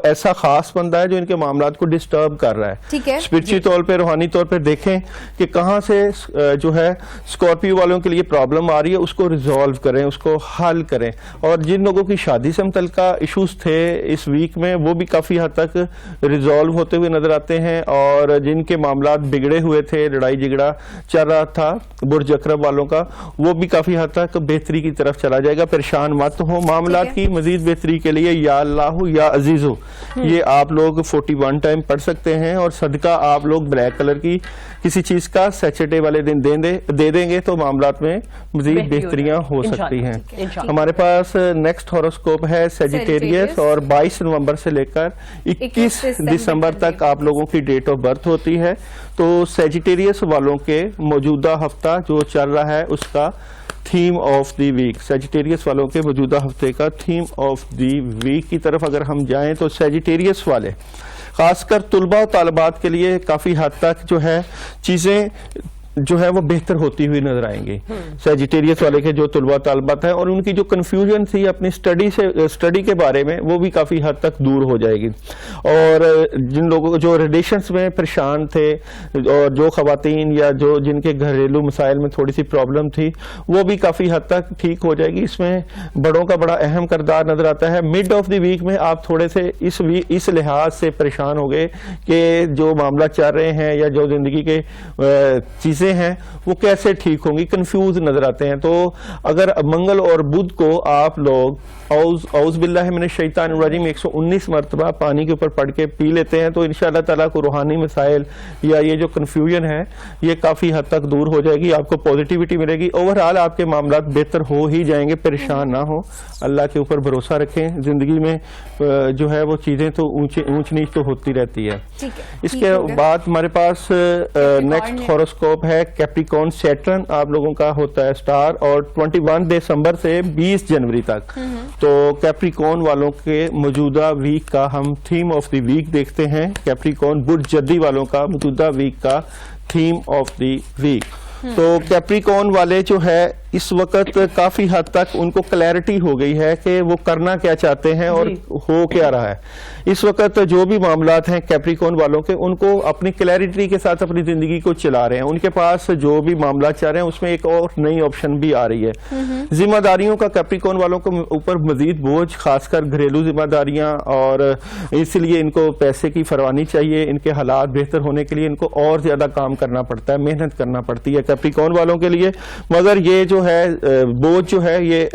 ऐसा खास बंदा है जो इनके मामलात को डिस्टर्ब कर रहा है। ठीक है। स्पिरिचुअल तौर पे, रूहानी तौर पे देखें कि कहां से जो है स्कॉर्पियो वालों के लिए प्रॉब्लम आ रही है उसको रिजॉल्व करें, उसको हल करें। और जिन लोगों की शादी से मुतल्लिका इश्यूज थे इस वीक में वो भी काफी हद तक रिजॉल्व होते हुए नजर आते हैं। हैं और जिनके मामलात बिगड़े हुए थे, लड़ाई झगड़ा चल रहा था बुर्ज अकरब वालों का, वो भी काफी हद तक बेहतरी की तरफ चला जाएगा। परेशान मत हो। मामलात की मजीद बेहतरी के लिए या अल्लाह या अजीजो ये आप लोग 41 टाइम पढ़ सकते हैं, और सदका आप लोग ब्लैक कलर की किसी चीज का सैटरडे वाले दिन दे देंगे तो मामलात में मजीद बेहतरियां हो सकती हैं। हमारे पास नेक्स्ट हॉरोस्कोप है सेजिटेरियस, और 22 नवंबर से लेकर 21 दिसंबर तक आप लोगों की डेट ऑफ बर्थ होती है। तो सेजिटेरियस वालों के मौजूदा हफ्ता जो चल रहा है उसका theme of the week, Sagittarius वालों के मौजूदा हफ्ते का थीम ऑफ द वीक की तरफ अगर हम जाएं तो सेजिटेरियस वाले खासकर तुलबा और तालिबात के लिए काफी हद तक जो है चीजें जो है वो बेहतर होती हुई नजर आएंगी। सेजिटेरियस वाले के जो तुलबा तालिबात है और उनकी जो कंफ्यूजन थी अपनी स्टडी के बारे में, वो भी काफी हद तक दूर हो जाएगी। और जिन लोगों को जो रिलेशंस में परेशान थे और जो खवातीन या जो जिनके घरेलू मसाइल में थोड़ी सी प्रॉब्लम थी, वो भी काफी हद तक ठीक हो जाएगी। इसमें बड़ों का बड़ा अहम किरदार नजर आता है। मिड ऑफ द वीक में आप थोड़े से इस लिहाज से परेशान हो गए कि जो मामला चल रहे हैं या जो जिंदगी के चीजें हैं वो कैसे ठीक होंगी, कंफ्यूज नजर आते हैं। तो अगर मंगल और बुध को आप लोग औज़ बिल्लाहि मिनश शैतानिर रजीम 119 मरतबा पानी के ऊपर पढ़ के पी लेते हैं तो इंशाअल्लाह ताला को रूहानी मसाइल या ये जो कंफ्यूजन है ये काफी हद तक दूर हो जाएगी, आपको पॉजिटिविटी मिलेगी। ओवरऑल आपके मामला बेहतर हो ही जाएंगे। परेशान ना हो, अल्लाह के ऊपर भरोसा रखें। जिंदगी में जो है वो चीजें तो ऊंच नीच तो होती रहती है। इसके बाद हमारे पास नेक्स्ट हॉरोस्कोप है कैप्रिकॉर्न सैटर्न, आप लोगों का होता है स्टार, और 21 दिसंबर से 20 जनवरी तक। तो कैप्रिकॉर्न वालों के मौजूदा वीक का हम थीम ऑफ द वीक देखते हैं। कैप्रिकॉर्न बुर्ज जद्दी वालों का मौजूदा वीक का थीम ऑफ द वीक। तो कैप्रिकॉर्न वाले जो है इस वक्त काफी हद तक उनको क्लैरिटी हो गई है कि वो करना क्या चाहते हैं और हो क्या रहा है। इस वक्त जो भी मामलात हैं कैप्रिकॉर्न वालों के, उनको अपनी क्लैरिटी के साथ अपनी जिंदगी को चला रहे हैं। उनके पास जो भी मामला चल रहे हैं उसमें एक और नई ऑप्शन भी आ रही है। जिम्मेदारियों का कैप्रिकॉर्न वालों के ऊपर मजीद बोझ, खासकर घरेलू जिम्मेदारियां, और इसलिए इनको पैसे की फरवानी चाहिए। इनके हालात बेहतर होने के लिए इनको और ज्यादा काम करना पड़ता है, मेहनत करना पड़ती है कैप्रिकॉर्न वालों के लिए। मगर ये जो है बोझ जो है ये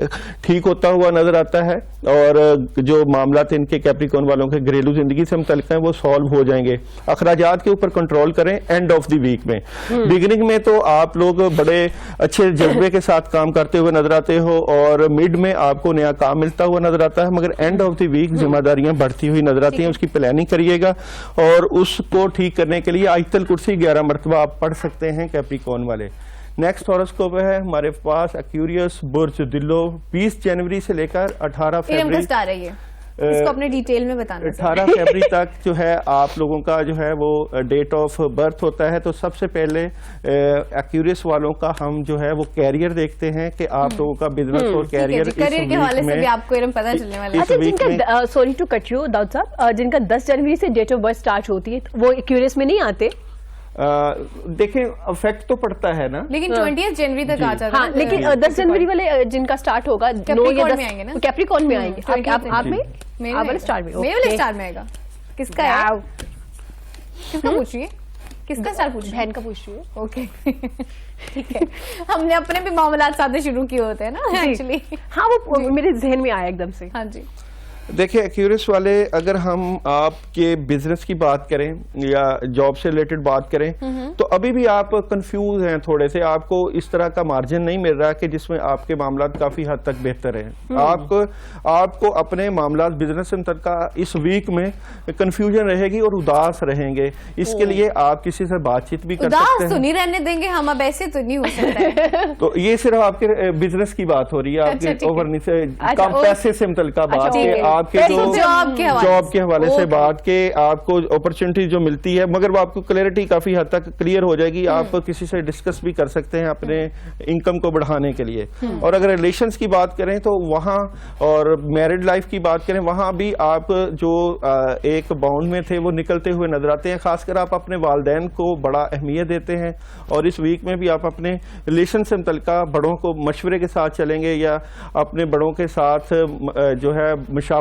ठीक होता हुआ नजर आता है, और जो मामला इनके कैप्रिकॉर्न वालों के घरेलू जिंदगी से मुतल्लिक हैं वो सॉल्व हो जाएंगे। अखराजात के ऊपर कंट्रोल करें एंड ऑफ द वीक में। बिगिनिंग में तो आप लोग बड़े अच्छे जज्बे के साथ काम करते हुए नजर आते हो और मिड में आपको नया काम मिलता हुआ नजर आता है, मगर एंड ऑफ द वीक जिम्मेदारियां बढ़ती हुई नजर आती हैं। उसकी प्लानिंग करिएगा और उसको ठीक करने के लिए आयतल कुर्सी 11 मरतबा आप पढ़ सकते हैं कैप्रिकॉर्न वाले। नेक्स्ट हॉरोस्कोप है हमारे पास एक्यूरियस बुर्ज दिल्लो 20 जनवरी से लेकर 18 फरवरी इसको अपने डिटेल में बताना। 18 फरवरी तक जो है आप लोगों का जो है वो डेट ऑफ बर्थ होता है। तो सबसे पहले एक्यूरियस वालों का हम जो है वो कैरियर देखते हैं कि आप लोगों का बिजनेस और कैरियर के हवाले से भी आपको पता चलने वाला है। अच्छा, जिनका sorry to cut you Daud साहब, जिनका 10 जनवरी से डेट ऑफ बर्थ स्टार्ट होती है वो एक्यूरियस में नहीं आते? देखें इफेक्ट तो पड़ता है ना, लेकिन 20 जनवरी तक आ जाता है। हाँ, लेकिन 10 जनवरी वाले जिनका स्टार्ट होगा 9 या 10 में आएंगे ना, कैप्रिकॉर्न में आएंगे। आप में मेरे वाले स्टार में आएगा। किसका है? किसका पूछिए, किसका स्टार पूछिए? बहन का पूछ रही हूँ। ओके ठीक है, हमने अपने भी मामलात सादे शुरू किए होते हैं ना एक्चुअली। हाँ, वो मेरे जहन में आया एकदम से। हाँ जी, देखिए एक्यूरियस वाले, अगर हम आपके बिजनेस की बात करें या जॉब से रिलेटेड बात करें तो अभी भी आप कंफ्यूज हैं थोड़े से, आपको इस तरह का मार्जिन नहीं मिल रहा कि जिसमें आपके मामला काफी हद तक बेहतर हैं। आपको अपने मामला बिजनेस से मुतल्लिक इस वीक में कंफ्यूजन रहेगी और उदास रहेंगे। इसके लिए आप किसी से बातचीत भी कर सकते हैं। तो नहीं रहने देंगे हम, अब ऐसे तो नहीं हो सकता है। तो ये सिर्फ आपके बिजनेस की बात हो रही है, आपके ओवर से कम पैसे से मुतल्लिक बात है, आपके जो जॉब के हवाले से बात के आपको अपॉर्चुनिटी जो मिलती है, मगर वो आपको क्लैरिटी काफी हद तक क्लियर हो जाएगी। आप किसी से डिस्कस भी कर सकते हैं अपने इनकम को बढ़ाने के लिए। और अगर रिलेशंस की बात करें तो वहां, और मैरिड लाइफ की बात करें, वहां भी आप जो एक बाउंड में थे वो निकलते हुए नजर आते हैं। खासकर आप अपने वालिदैन को बड़ा अहमियत देते हैं और इस वीक में भी आप अपने रिलेशन से मुतल्लिका बड़ों को मशवरे के साथ चलेंगे या अपने बड़ों के साथ जो है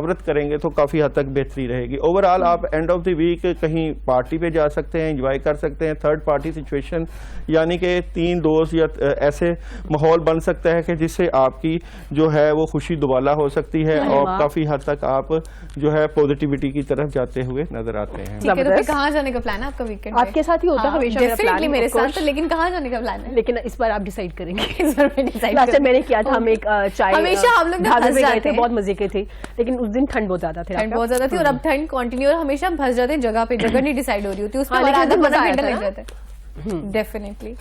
मुशावरत करेंगे तो काफ़ी हद तक बेहतरी रहेगी। ओवरऑल आप एंड ऑफ द वीक कहीं पार्टी पे जा सकते हैं, इंजॉय कर सकते हैं। थर्ड पार्टी सिचुएशन यानी कि 3 दोस्त या ऐसे माहौल बन सकता है कि जिससे आपकी जो है वो खुशी दुबाला हो सकती है और काफ़ी हद तक आप जो है पॉजिटिविटी की तरफ जाते हुए नजर आते हैं। ठीक है, तो फिर कहाँ जाने का प्लान है आपका वीकेंड? आपके साथ ही होता है हमेशा मेरा डेफिनेटली plan, मेरे of course. साथ, लेकिन कहाँ जाने का प्लान है? लेकिन इस बार आप डिसाइड करेंगे। इस बार मैं decide लास्ट टाइम करूँ। मैंने किया था, हम एक चाय हमेशा हम लोग ना ढाबे फंस पे गए जाते थे, हैं। बहुत मजे के थे, लेकिन उस दिन ठंड बहुत ज्यादा थी। ठंड बहुत ज्यादा थी और अब ठंड कंटिन्यू, और हमेशा हम फंस जाते हैं जगह पे, जगह नहीं डिसाइड हो रही होती, उसमें हाँ, हमारा लेकिन आधा मजा मजा आया घंटा था लग ना। जाता है। डेफिनेटली।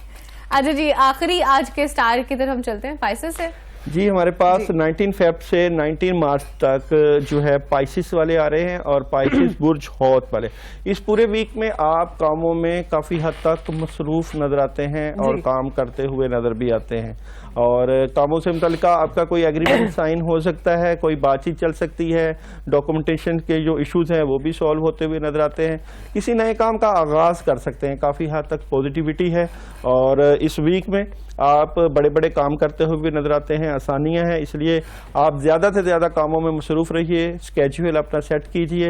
अच्छा जी, आखिरी आज के स्टार की तरफ हम चलते हैं, पाइसेस से। जी, हमारे पास 19 फेब से 19 मार्च तक जो है पाइसिस वाले आ रहे हैं और पाइसिस बुर्ज हौत वाले। इस पूरे वीक में आप कामों में काफ़ी हद तक मसरूफ नजर आते हैं और काम करते हुए नजर भी आते हैं, और कामों से मुतल्लिका आपका कोई एग्रीमेंट साइन हो सकता है, कोई बातचीत चल सकती है, डॉक्यूमेंटेशन के जो इश्यूज हैं वो भी सॉल्व होते हुए नजर आते हैं, किसी नए काम का आगाज़ कर सकते हैं। काफ़ी हद तक पॉजिटिविटी है और इस वीक में आप बड़े बड़े काम करते हुए भी नजर आते हैं, आसानियां हैं, इसलिए आप ज़्यादा से ज़्यादा कामों में मसरूफ रहिए, स्केड्यूल अपना सेट कीजिए।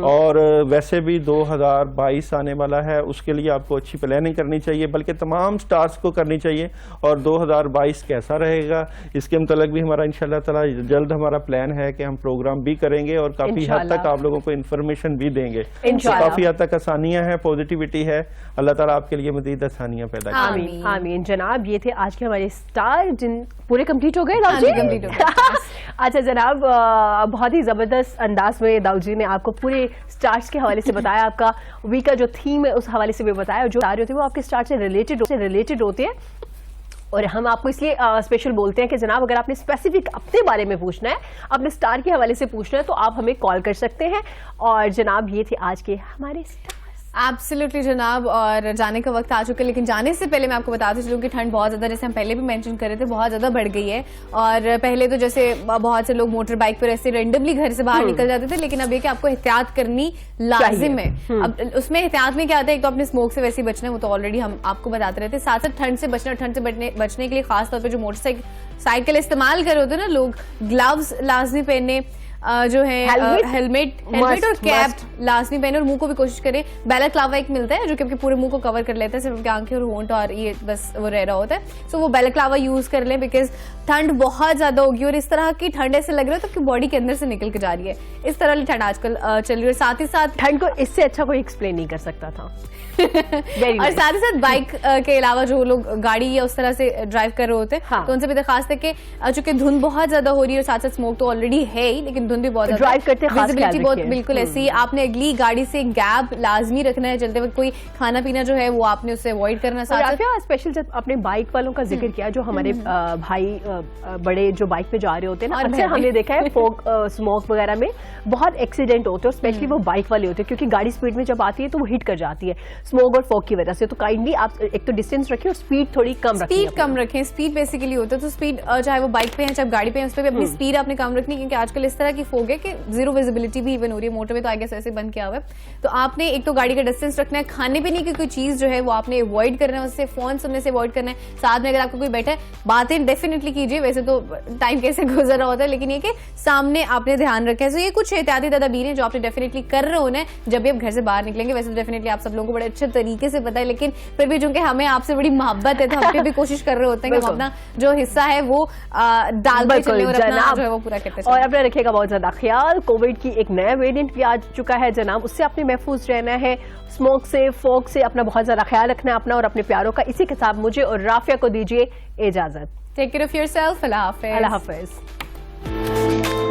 और वैसे भी 2022 आने वाला है, उसके लिए आपको अच्छी प्लानिंग करनी चाहिए, बल्कि तमाम स्टार्स को करनी चाहिए। और 2022 कैसा रहेगा इसके मतलब भी हमारा इंशाल्लाह ताला जल्द हमारा प्लान है कि हम प्रोग्राम भी करेंगे और काफ़ी हद तक आप लोगों को इन्फॉर्मेशन भी देंगे। इंशाल्लाह। काफ़ी हद तक आसानियाँ हैं, पॉजिटिविटी है, अल्लाह ताला आपके लिए मज़ीद आसानियाँ पैदा करें। आमीन आमीन जनाब, ये थे आज के हमारे स्टार, जिन पूरे कंप्लीट हो गए दाऊद हाँ जी? जी, complete हो गए। अच्छा जनाब, बहुत ही जबरदस्त अंदाज में दाऊद जी ने आपको पूरे स्टार्स के हवाले से बताया, आपका वीक का जो थीम है उस हवाले से भी बताया, जो स्टार होते हैं वो आपके स्टार से रिलेटेड होते हैं। और हम आपको इसलिए स्पेशल बोलते हैं कि जनाब अगर आपने स्पेसिफिक अपने बारे में पूछना है, अपने स्टार के हवाले से पूछना है, तो आप हमें कॉल कर सकते हैं। और जनाब ये थे आज के हमारे स्टार। एब्सोल्युटली जनाब, और जाने का वक्त आ चुका है, लेकिन जाने से पहले मैं आपको बताती चलूं कि ठंड बहुत ज़्यादा, जैसे हम पहले भी मेंशन कर रहे थे, बहुत ज़्यादा बढ़ गई है। और पहले तो जैसे बहुत से लोग मोटर बाइक पर ऐसे रेंडमली घर से बाहर निकल जाते थे, लेकिन अब ये कि आपको एहतियात करनी लाजिम है। अब उसमें एहतियात में क्या आता है, एक तो अपने स्मोक से वैसे ही बचना है, वो तो ऑलरेडी हम आपको बताते रहते हैं, साथ साथ ठंड से बचना, ठंड से बचने के लिए खासतौर पर जो मोटरसाइकिल इस्तेमाल कर रहे होते हैं ना लोग, ग्लव्स लाजमी पहने, जो है हेलमेट और कैप लाजमी पहने, और मुंह को भी कोशिश करें। बैलाक्लावा एक मिलता है जो कि आपके पूरे मुंह को कवर कर लेता है, सिर्फ आपकी आंखें और होंठ और ये बस वो रह रहा होता है। सो वो बैलाक्लावा यूज कर लें, बिकॉज ठंड बहुत ज्यादा होगी और इस तरह की ठंड ऐसे लग रहा है तो आपकी बॉडी के अंदर से निकल के जा रही है। इस तरह की ठंड आजकल चल रही है, और साथ ही साथ ठंड को इससे अच्छा कोई एक्सप्लेन नहीं कर सकता था। और साथ ही साथ बाइक के अलावा जो लोग गाड़ी या उस तरह से ड्राइव कर रहे होते हैं, हाँ। तो उनसे भी दरखास्त है कि चूंकि धुंध बहुत ज्यादा हो रही है और साथ साथ स्मोक तो ऑलरेडी है ही, लेकिन धुंध भी बहुत ज्यादा ड्राइव करते खास ख्याल विजिबिलिटी बहुत रखिए। बिल्कुल ऐसी, आपने अगली गाड़ी से गैप लाजमी रखना है, चलते वक्त कोई खाना पीना जो है वो आपने उससे अवॉइड करना। और साथ राफिया, स्पेशल जब आपने बाइक वालों का जिक्र किया, जो हमारे भाई बड़े जो बाइक पे जा रहे होते हैं ना, और अक्सर मैं भी। हमने देखा है फोक स्मोक वगैरह में बहुत एक्सीडेंट होते हैं, और स्पेशली वो बाइक वाले होते हैं, क्योंकि गाड़ी स्पीड में जब आती है तो वो हिट कर जाती है स्मोक और फोक की वजह से। तो काइंडली आप एक तो डिस्टेंस रखिए और स्पीड थोड़ी कम रखिए। स्पीड कम रखें, स्पीड बेसिकली होता है, तो स्पीड चाहे वो बाइक पे है चाहे गाड़ी पे है, उस पर भी अपनी स्पीड आपने कम रखनी, क्योंकि आजकल इस तरह की फोग है कि जीरो विजिबिलिटी भी इवन हो रही है। मोटरवे तो आई गेस ऐसे बंद किया हुआ है, तो आपने एक तो गाड़ी का डिस्टेंस रखना है, खाने पीने की कोई चीज जो है वो आपने अवॉइड करना है, उससे फोन सुनने से अवॉइड करना है। साथ में अगर आपको कोई बैठा है, बातें डेफिनेटली कीजिए, वैसे तो टाइम कैसे गुजर रहा होता है, लेकिन ये कि सामने आपने ध्यान रखा है। तो ये कुछ एहतियाती तदाबीर हैं जो आपने डेफिनेटली कर रहे होना है जब भी आप घर से बाहर निकलेंगे। वैसे तो डेफिनेटली आप सब लोगों को बड़े अच्छे तरीके से पता है, लेकिन फिर भी चूंकि हमें आपसे बड़ी मोहब्बत है, तो हम भी कोशिश कर रहे होते हैं कि हम अपना जो हिस्सा है वो डालते चले और अपना जो है वो पूरा करते चले। और अपना रखिएगा बहुत ज्यादा ख्याल। कोविड की एक नया वेरिएंट भी आ चुका है जनाब, उससे आपने महफूज रहना है, स्मोक से, फोक से अपना बहुत ज्यादा ख्याल रखना है अपना और अपने प्यारों का। इसी के साथ मुझे और राफिया को दीजिए इजाजत। Take care of yourself. Allah हाफिज। अल्लाह हाफिज।